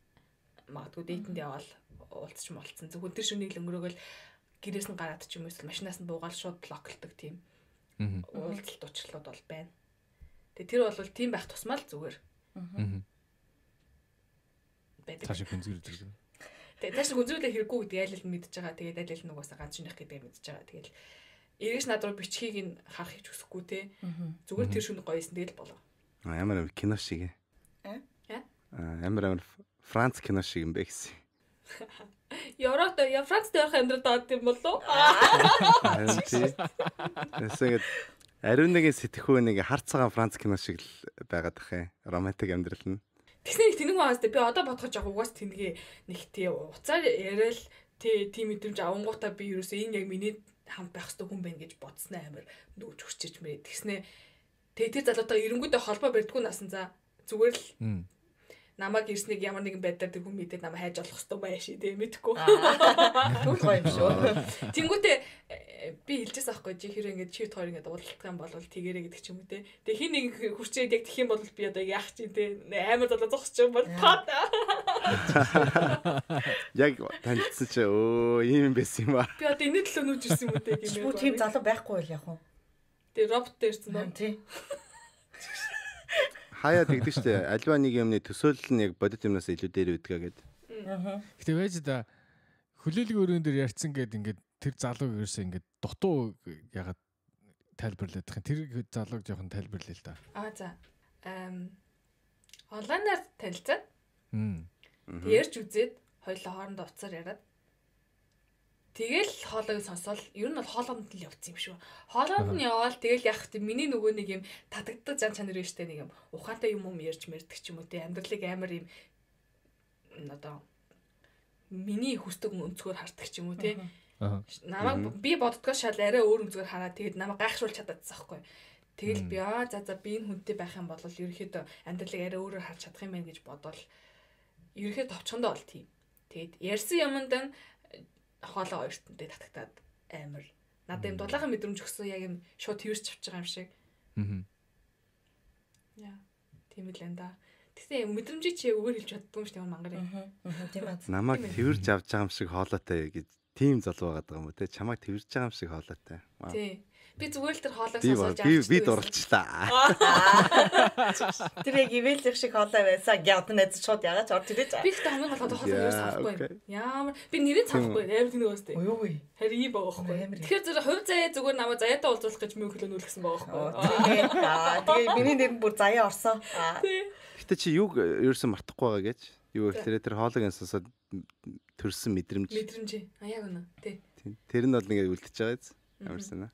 магадгүй дээтэнд яваал уулзч молцсон. Зөвхөн тэр шөнийг л өнгөрөөгөл гэрээс нь гараад ч юм уу эсвэл машинаас нь буугаад шууд блоклдог тийм уулзалт уучлалууд бол байна. Тэгээ тэр бол тийм байх тусмаа л зүгээр. Цааш гүнзгийрж байгаа. Тэгээ тааш гүнзгийрээ хэрэггүй гэдэг айл нь мэдж байгаа. Тэгээд айл нь угаасаа ганц шинийх гэдэг мэдж байгаа. Тэгэл эргэж над руу бичгийг нь харах гэж хүсэхгүй те. Зүгээр тэр шүн гоёсэн тэгэл болоо. Ямар кино шиг. Ямар Франц кино шиг юм бэ гэсэн. Францд явах амьдрал даад юм болов? Эсвэл ариун нэгэн сэтгхүү нэг харцаагаан Франц кино шиг л байгаад тах юм. Романтик амьдрал нь. Тэгснэ тэнэг маастай би одоо бодохож байгаа угаас тэнгээ нэг тий уцаар яриад тийм мэдрэмж авангуудаа би ерөөсөө энэ яг миний хамт байх хэвээр хүн байна гэж бодсон амар нүүж хүчиж мэрээ. Тэгснэ тэр залуутай эренгүүдээ холбоо барьдгүй насан за зүгээр л намайг ирснийг ямар нэгэн байдлаар тэр хүн мэдээд намайг хайж олох хэвээр байш тий мэдхгүй. Түл гоё юм шүү. Тэнгүүтээ би хэлчихсэн аахгүй чи хэрэг ингэж чи хоёр ингэж уулзах юм бол тэгэрэй гэдэг ч юм уу те. Тэгээ хин нэг хүрчээд яг тэх юм бол би одоо яах чи те амар залуу зогсож юм бол таа. Яг танилцсан чи ийм байсан юм аа. Би одоо энэ төлөө нүүж ирсэн юм үү те гэмээр. Бүр тийм залуу байхгүй байл яг уу. Тэгээ робот дээрсэн нөө. Тийм. Хаяа тэгдэг штэ. Альва нэг юмны төсөөлөл нь яг бодит юмнаас илүү дээр байдгаа гэд. Гэтэ байж да хүлээлгийн өрөөнд дээр ярьсан гээд ингээд тэр залууг ерөөсөө ингээд дутуу ягаад тайлбарлаад байгаа юм. Тэр залууг жоохон тайлбарлая л да. За. Онлайнаар танилцаад ярьж үзээд хоёулаа хоорондоо уцаар яриад тэгэл хоолойг сонсоол ер нь бол хоолоонд л явцсан юм шүү. Хоолоонд нь яваал тэгэл яг хэвтэ миний нөгөө нэг юм татагддаг зан чанар юм штэ нэг юм ухаантай юм ярьж мэрдэг ч юм уу те амьдралыг амар юм одоо миний хүсдэг өнцгөр хардаг ч юм уу те. Намайг би боддгоо шал арай өөр өнцгөр хараад тэгээд намайг гайхшруулж чадаадсан байхгүй. Тэгэл би за би энэ хүнтэй байх юм бол ерөөхдөө амьдралыг арай өөрөөр харж чадах юм байна гэж бодвол ерөөхдөө товчхондоо бол тийм. Тэгээд ярьсан юмд нь хоолоо хоёртантай татагтаад амар надад юм дулаахан мэдрэмж өгсөн яг юм шууд тэрч авч байгаа юм шиг. Яа. Тийм л энэ да. Тэгсэн мэдрэмжийг чи өөр хэлж чаддгүй юм шиг ямар мангар юм. Тийм аа. Намайг тэрж авч байгаа юм шиг хоолойтой гэж тийм залуу байгаа юм уу те чамайг тэрж байгаа юм шиг хоолойтой. Тий. Би зүгээр л тэр хоолойг сонсож би дурлцлаа. Тэр яг ивэлэх шиг хоолой байсан. Гяд нэз шууд ягач орж ирэж. Би ихтэй хамгийн гол хоолой юу санахгүй. Ямар би нэрээ санахгүй. Амар тийм нөөстэй. Ой. Харин ийм байгаа байхгүй. Тэгэхээр зөв хувь заяа зүгээр намайг заяатаа уулзуулах гэж мөн хөлөөнүүлсэн байгаа байхгүй. Тэгээ миний нэр нь бүр заяа орсон. Гэтэ чи юг ерөөсөн мартахгүй байгаа гэж. Юу гэхээр тэр хоолойг сонсоод төрсэн мэдрэмж. Мэдрэмж. Яг үнэ. Тий. Тэр нь бол ингээд үлдчихэж байгаа биз. Ямар санаа.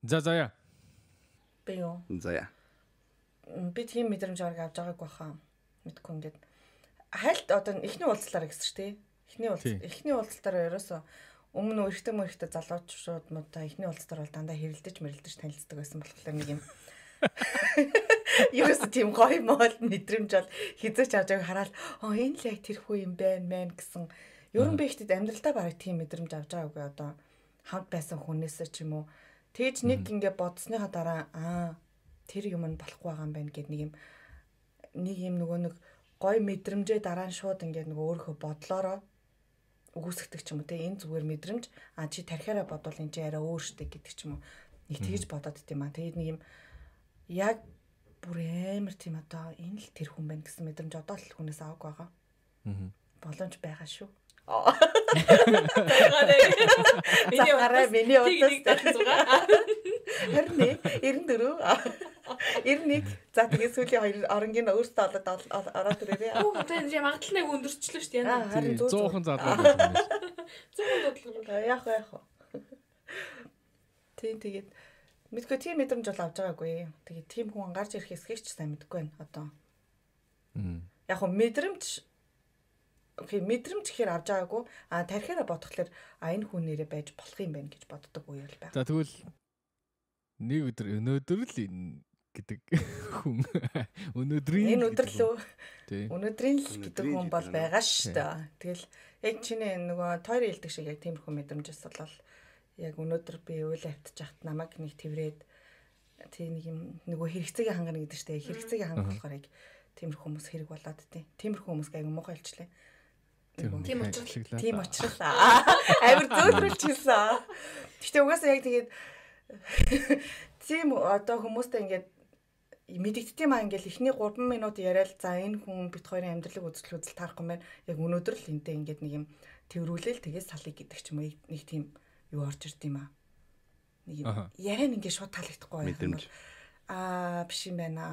Заяа. Би юу? Заяа. Би тийм мэдрэмж авч байгаагүй хаа. Мэдгүй ингээд хайлт одоо эхний уулзлаар гэсэн чи тий. Эхний уулзалтаар ерөөсөө өмнө өрхтөм залуучууд муудаа эхний уулзалтаар бол дандаа хэрэлдэж танилцдаг байсан болохоор нэг юм ерөөсөө тийм гоё мол мэдрэмж бол хизээч авч байгааг хараад энэ л яг тэрхүү юм байна гэсэн. Ерөн би ихтэй амьдралдаа бараг тийм мэдрэмж авч байгаагүй одоо хамт байсан хүнээсээ ч юм уу. Тэгж нэг ингэ бодсныхаа дараа тэр юм нь болохгүй байгаа юм байна гэд нэг юм нөгөө нэг гой мэдрэмжээ дараа нь шууд ингэ нөгөө өөрийнхөө бодлороо үгүйсгдэг ч юм уу те энэ зүгээр мэдрэмж чи тархиараа бодвол энэ чи арай өөр штэ гэдэг ч юм уу нэг тэгж бодоод дим тэгээд нэг юм яг бүр амар тийм одоо энэ л тэр хүн байна гэсэн мэдрэмж одоо л хүнээс авах байгаа. Боломж байгаа шүү. Миний удаас 94 91 за тэгээ сүүлийн 2 оронгийн өөртөө ороод ирээрээ. Тэгээд магадлал нэг өндөрчлөө шүү дээ. Харин 100хан залуу байна. 100хан бодлоо. Яг. Тэгээд мэдгүй тийм мэдрэмж бол авч байгаагүй. Тэгээд тийм хүн гарч ирэх хэсгийг ч сайн мэдгүй байна одоо. Яг хөө мэдрэмж гэхээр авч байгаагүй. Тархиараа бодохлоор энэ хүн нэрээ байж болох юм байна гэж боддог үе л байна. За тэгвэл нэг өдөр өнөөдөр л гэдэг хүн өнөөдрийн өнөөдрийн л гэдэг хүн бол байгаа шүү дээ. Тэгэл яг чиний нөгөө тойрон хэлдэг шиг яг тиймэрхүү мэдрэмжс бол яг өнөөдөр би уйл автчих намайг нэг тэрврээд тийм нэг юм нөгөө хэрэгцээгээ хангана гэдэг чинь хэрэгцээгээ хангах болохоор яг тиймэрхүү хүмүүс хэрэг болоод тий. Тиймэрхүү хүмүүс аягүй муухай хэлчлээ. Тийм учраас амар зөөдрөлж хэлсэн. Гэхдээ угаасаа яг тэгээд тийм одоо хүмүүстэй ингээд мэдэгдтiin маа ингээл эхний 3 минут яриад за энэ хүн бит хоёрын амьдралыг үзэл таарах юм байна. Яг өнөөдөр л энтэй ингээд нэг юм тэрврүүлэл тэгээд салыг гэдэг ч юм уу нэг тийм юу орж ирд юм аа. Нэг юм яриа ингээд шууд таалагдахгүй байх юм бол биш юм байна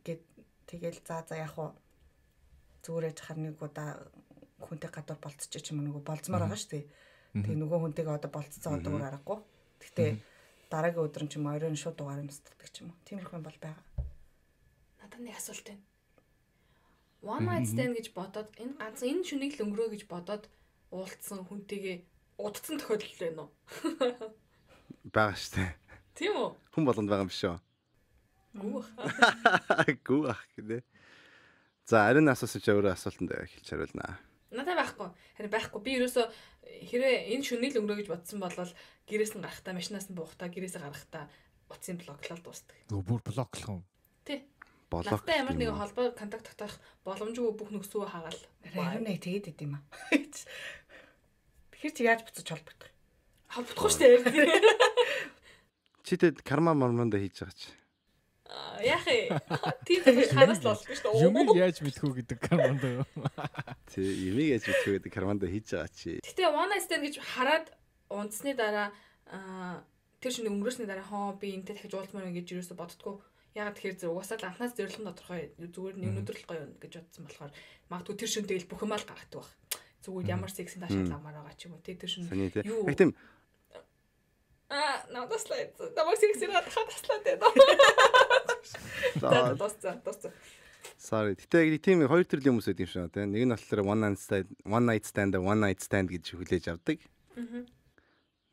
гэд тэгэл за яг хуу зүгээрээ жахар нэг удаа хүнтэй гадуур болцчих ч юм уу нөгөө болцмоор байгаа шүү дээ. Тэгээ нөгөө хүнтэйгээ одоо болцсон одоо өөр аргагүй. Гэхдээ дараагийн өдөр нь ч юм оройн шууд дугаар нь устдаг ч юм уу. Тиймэрхүү юм бол байгаа. Надад нэг асуулт байна. One night stand гэж бодоод энэ ганц энэ шүнийг л өнгөрөө гэж бодоод уулзсан хүнтэйгээ удцсан тохиолдол байна уу? Бага шүү дээ. Тийм үү? Хүн болгонд байгаа юм биш үү? Гүүх гэдэг. За ариун асуусан чи өөрөө асуултанд хэлж хариулнаа. Надад байхгүй. Харин байхгүй. Би ерөөсөө хэрэг энэ шүнийг л өнгөрөө гэж бодсон болол гэрээс нь гарахтаа, машинаас нь буухтаа, гэрээсээ гарахтаа утсын блоклол дуустдаг. Бүр блоклох юм. Тий. Блок. Надтай ямар нэгэн холбоо контакт татах боломжгүй бүх нөхцөө хагаал. Харин нэг тэгээд идэм юм аа. Тэгэхээр чи яаж буцаж холбогдох? Холбогдохгүй шүү дээ. Чи тэд карма мормондо хийж байгаа чи. Яах вэ? Тийм хараас л болчих шүү дээ. Юмыг яаж мэдхүү гэдэг кармандо. Тий, юмыг яаж мэдхүү гэдэг кармандо хийж байгаа чи. Гэтэ one night stand гэж хараад унтсны дараа тэр шинэ өнгөрөөсний дараа би энтэй дахиж уулзмаар гэж юу ч боддгоо. Яг тэгэхээр зэрэг угаасаа л анхнаас зөвлөн тодорхой зүгээр нэг өнөдрлөл гоё гэж бодсон болохоор магадгүй тэр шинэ тэгэл бүх юм ал гаргадаг баг. Зүгээр ямар сексийн таашаал амаар байгаа ч юм уу тий тэр шинэ. Юу? Яг тийм надаас л намайг сексийн таслаад байна. Тосцоо. Sorry. Гэтэ тийм хоёр төрлийн хүмүүс байд юм шиг байна. Нэг нь болохоор one night stand гэж хүлээж авдаг.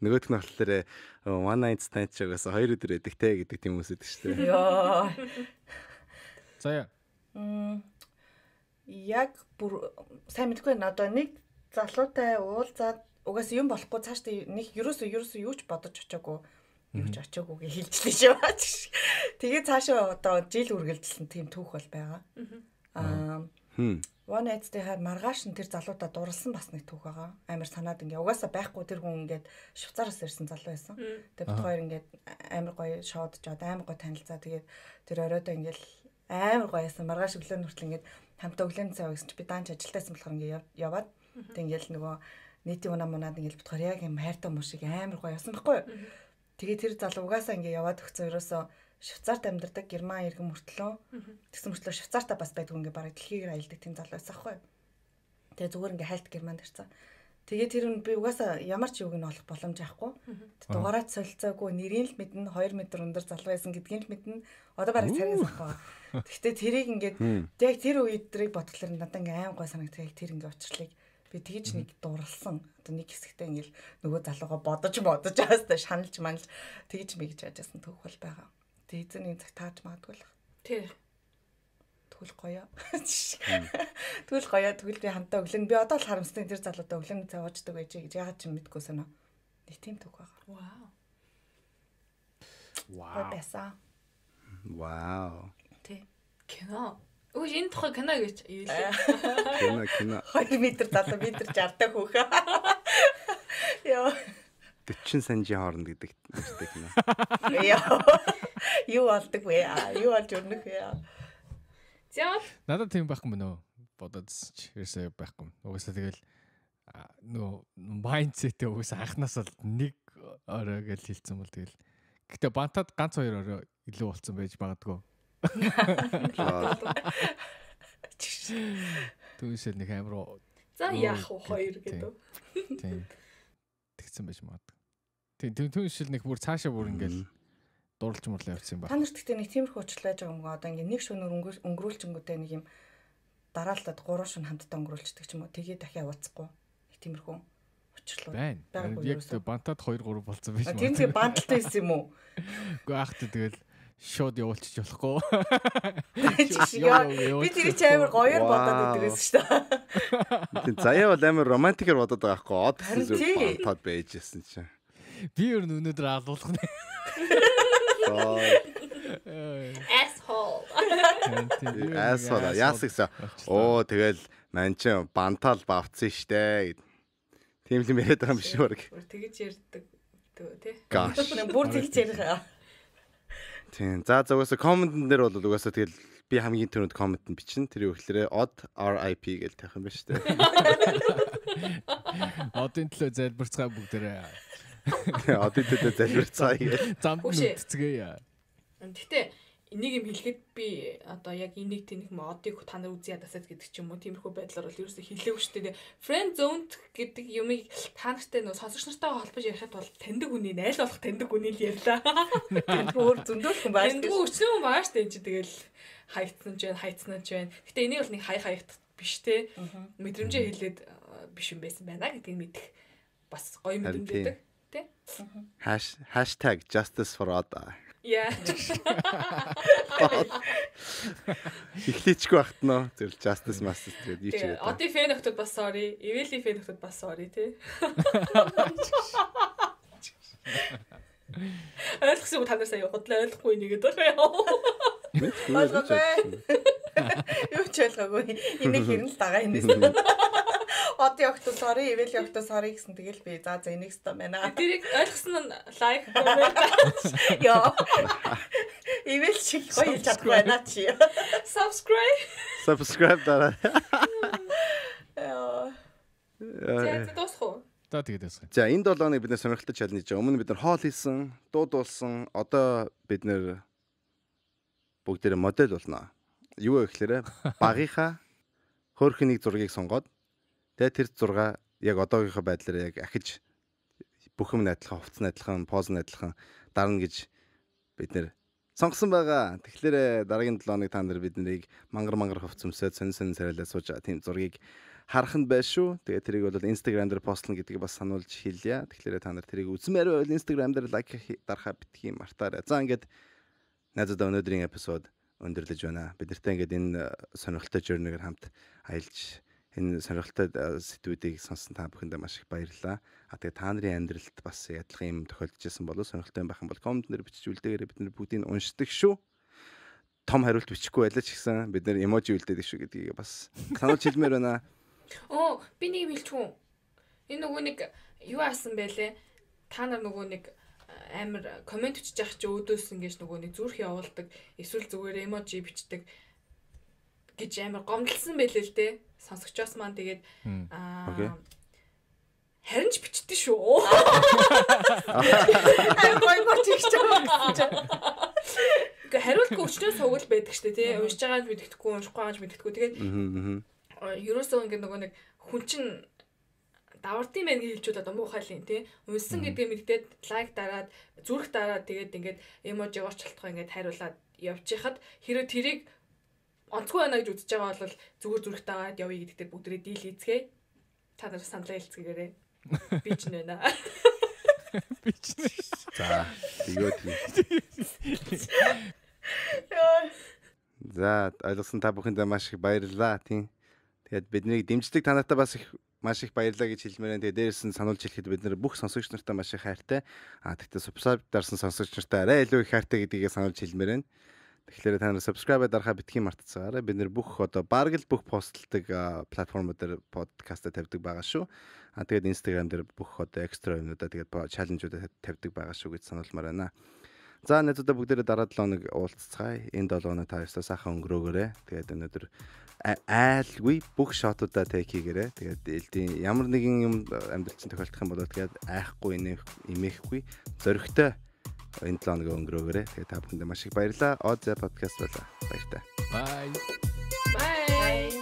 Нөгөөх нь болохоор one night stand ч байгаас хоёр өдөр байдаг те гэдэг тийм хүмүүс байдаг шүү дээ. Йоо. Заяа. Яг бүр сайн мэдгүй байна. Одоо нэг залуутай уулзаад угаасаа юм болохгүй цаашдаа нэг ерөөсөө юу ч бодож очоогүй. Юу ч очоогүйгээ хэлжлээ шүү. Тэгээ цаашаа одоо жил үргэлжилсэн тийм түүх бол байгаа. One night stand маргааш нь тэр залуудаа дурлсан бас нэг түүх байгаа. Амар санаад ингээ угаасаа байхгүй тэр хүн ингээд Швейцараас ирсэн залуу байсан. Тэгээ бид хоёр ингээд амар гоё шоудчаад амар гоё танилцаа. Тэгээд тэр оройдоо ингээл амар гоё байсан. Маргааш өглөө нүртэл ингээд хамтаа өглөөний цай уусан чи би даанч ажилтайсан болохоор ингээ яваад тэг ингээл нөгөө нийтийн унаад ингээл бид хоёр яг юм хайртай хүмүүс шиг амар гоё явсан байхгүй юу? Тэгээ тэр залуу угаасаа ингээ яваад өгцөө ерөөсөө Швейцарт амьдардаг Герман иргэн мөртлөө тэгсэн мөртлөө Швейцартаа бас байдаг ингээ бараг дэлхийгээр аялдаг тийм залуу байсан байхгүй. Тэгээ зүгээр ингээ хайлт Германд ирсэн. Тэгээ тэр нь би угаасаа ямар ч юуг нь олох боломж авахгүй. Дугаараа солилцоогүй нэрийн л мэднэ 2 метр өндөр залуу байсан гэдгийг л мэднэ. Одоо бараг царгаас авах. Гэхдээ тэрийг ингээд яг тэр үед тэрийг бодглохлоор надад ингээ аим гой санагддаг. Тэр ингээ учрлыг би тэгж нэг дурлсан. Одоо нэг хэсэгтээ ингээл нөгөө залууга бодож хаастаа шаналж манж тэгж мэгж яажсэн түүх бол байгаа. Тэгээ эзэн цаг тааж магадгүй л. Тий. Тэгвэл гоё. Тэгвэл гоё. Тэгвэл би хамтаа өглөө би одоо л харамстай тэр залуутай өглөөний цай ууждаг байж гэж ягаад ч мэдгүй санаа. Нэг тийм түүх байгаа. Вау. Бэса. Вау. Тий. Кино. Өө энэ тухай кино гэж ийлээ. Кино. 2 метр 70 метр 60 та хөөхөө. Яа. 40 санжийн хооронд гэдэг кино. Яа. Юу болдог вэ? Юу болж өрнөх вэ? За. Надад тийм байхгүй мөн үү? Бодоод ерөөсөө байхгүй. Угаасаа тэгэл нөгөө майндсетээ угаасаа анханаас л нэг орой гэж хэлсэн бол тэгэл. Гэтэ бантад ганц 2 орой илүү болцсон байж магадгүй. Түүнээс нэг амар. За яах вэ 2 гэдэг. Тийм. Тэгсэн байж магадгүй. Тийм түүнээс нэг бүр цаашаа бүр ингээл дурлж мурлаа явцсан байна. Та нарт гэхдээ нэг тиймэрхүү уучлал байж байгаа юм уу? Одоо ингээ нэг шөнөөр өнгөрүүлчингүүтэй нэг юм дараалтад 3 шөнө хамтдаа өнгөрүүлчихдэг ч юм уу. Тэгээ дахиад ууцахгүй. Нэг тиймэрхүү уучлал байна. Яг бантад 2-3 болцсон байж магадгүй. Тийм тэгээ банталтай байсан юм уу? Үгүй ахт тэгэл шууд явуулчих болохгүй. Би тэр чи амар гоёор бодоод идэгсэн шүү дээ. Заяа бол амар романтикэр бодоод байгаа байхгүй. Од гэсэн бантад байжсэн чинь. Би өөр өнөөдөр алуулах нэ. Asshole. Яасгсан. Оо тэгэл ман чи бантал бавцсан штэ гэд. Тийм л яриад байгаа юм биш үү? Тэгэж ярьдаг тий. Гаш. Бүр тэгж ярих. Тийм. За угаасаа комментэн дээр бол угаасаа тэгэл би хамгийн түрүүнд коммент нь бичнэ. Тэр юу гэхээр odd RIP гэж тавих юм байна штэ. Одын төлөө залбирцгаа бүгдээрээ. Одын төлөө залбирцгаа гэж. Замд нүцгээе. Гэтэ энийг юм хэлэхэд би одоо яг энийг тэнх модыг та нар үзье ядасаад гэдэг ч юм уу тиймэрхүү байдлаар бол ерөөсөө хэлээгүй шүү дээ. Friend zone гэдэг юмыг та нартай нөө сонсогч нартайгаа холбож ярихад бол таньдаг хүний айл болох таньдаг хүний л ярьлаа. Өөр зөндөлх юм байна. Тэндгүй өчнөө юм байна шүү дээ чи тэгэл хайцсан ч байна. Гэтэ энийг бол нэг хаягт биш те. Мэдрэмжээ хэлээд биш юм байсан байна гэдгийг мэдэх бас гоё мэдрэмж байдаг те. #justice4odd. Яа. Ихлээчгүй багт нөө зөв justice masters гэдэг юу ч юм. Оди фэн өгтөд бас sorry. Эвэли фэн өгтөд бас sorry тий. Ойлгосон та нар сая худлаа ойлгохгүй нэгэд байгаа юм. Юу ч ойлгоогүй. Энийг хэрэн л дагаа энэс. Оди огт sorry, ивэл огт sorry гэсэн тэгэл би за энийг стом байна. Тэрийг ойлгосон нь лайк comment. Яа. Ивэл шиг гоё хэлж чадахгүй байна чи. Subscribe дараа. Яа. Тэгээд дуусах уу? Тэгээд ясах. За энэ 7 хоног бид нэр сонирхолтой чаленж. Өмнө бид нар хоол хийсэн, дуудуулсан. Одоо бид нэр бүгдээрээ модель болно. Юу вэ гэхээр багийнхаа хөөрхөнийг зургийг сонгоод тэгээд тэр зураг яг одоогийнхоо байдлаар яг ахиж бүх юм адилхан, хувцас нь адилхан, поз нь адилхан дарна гэж бид нэр сонгосон байгаа. Тэгэхээр дараагийн 7 хоног та нар бид нарыг мангар хувцас өмсөд сонин царайлаа сууж байгаа тийм зургийг харах нь байш шүү. Тэгээд тэрийг бол Instagram дээр постлно гэдгийг бас сануулж хэлье. Тэгэхээр та нар тэрийг үзмээр байвал Instagram дээр лайк дарахаа битгий мартаарай. За ингээд найзуудаа өнөөдрийн эпизод өндөрлөж байна. Бид нартай ингээд энэ сонирхолтой journey-гээр хамт аялж энэ сонирхолтой сэдвүүдийг сонсон та бүхэндээ маш их баярлалаа. Тэгээд та нарын амьдралд бас ядлах юм тохиолдож байсан болов сонирхолтой байх юм бол коммент дээр бичиж үлдээгээрэй. Бид нар бүгдийг уншдаг шүү. Том хариулт бичихгүй байлаа ч гэсэн бид нар эможи үлдээдэг шүү гэдгийг бас сануулж хэлмээр байна. Оо, би нэг хэлчихв. Энэ нөгөө нэг юу аасан байлээ? Та нар нөгөө нэг амар комент бичиж явах чи өөдөөс ингэж нөгөө нэг зүрх явуулдаг, эсвэл зүгээр эможи бичдэг гэж амар гомдлсон байлээ л дээ. Сонсогчоос маань тэгээд харин ч бичдэг шүү. Гой чигч байгаа. Ингээ хариулт өгчнөө сугал байдаг штэ тий. Уншиж байгаа нь мэддэхгүй, уншихгүй байгаа нь мэддэхгүй. Тэгээд ерөөсөө ингээ нөгөө нэг хүн чин давартын байх гэж хэлж удаа муухайлын тий. Унсан гэдгээ мэддээд лайк дараад, зүрх дараад тэгээд ингээд эможи орчлолтгоо ингээд хариулаад явчихад хэрэв тэрийг онцгүй байна гэж үзэж байгаа бол зүгээр зүрх дагаад явъя гэдэгтэй бүгдээ дийл хийцгээе. Та нар саналаа хэлцгээгээрэй. Би ч нэ. Би ч. За, тэгээд За, ойлгосон та бүхэндээ маш их баярлалаа тийм. Тэгээд биднийг дэмждэг та нартай бас их маш их баярлалаа гэж хэлмээр байна. Тэгээд дээрээс нь сануулж хэлэхэд бид нэр бүх сонсогч нартай маш их хайртай. Тэгтээ subscribe дарсан сонсогч нартай арай илүү их хайртай гэдгийг сануулж хэлмээр байна. Тэгэхээр та нар subscribe дарахаа битгий мартацгаарай. Бид нэр бүх одоо бараг л бүх постлдог платформуд дээр подкаст тавьдаг байгаа шүү. Тэгээд Instagram дээр бүх одоо экстра юмнуудаа тэгээд чаленжуудаа тавьдаг байгаа шүү гэж сануулмаар байна. За найзуудаа бүгдээрээ дараа 7 хоног уулзцгаая. Энэ 7 хоног та ястаа сайхан өнгөрөөгөөрэй. Тэгээд өнөөдөр айлгүй бүх шотуудаа тейк хийгээрэй. Тэгээд ямар нэгэн юм амьдрал чинь тохиолдох юм бол тэгээд айхгүй имээхгүй зөрөгтэй энэ 7 хоног өнгөрөөгөөрэй. Тэгээд та бүхэндээ маш их баярлалаа. Оз подкаст байлаа. Баяртай. Bye. Bye.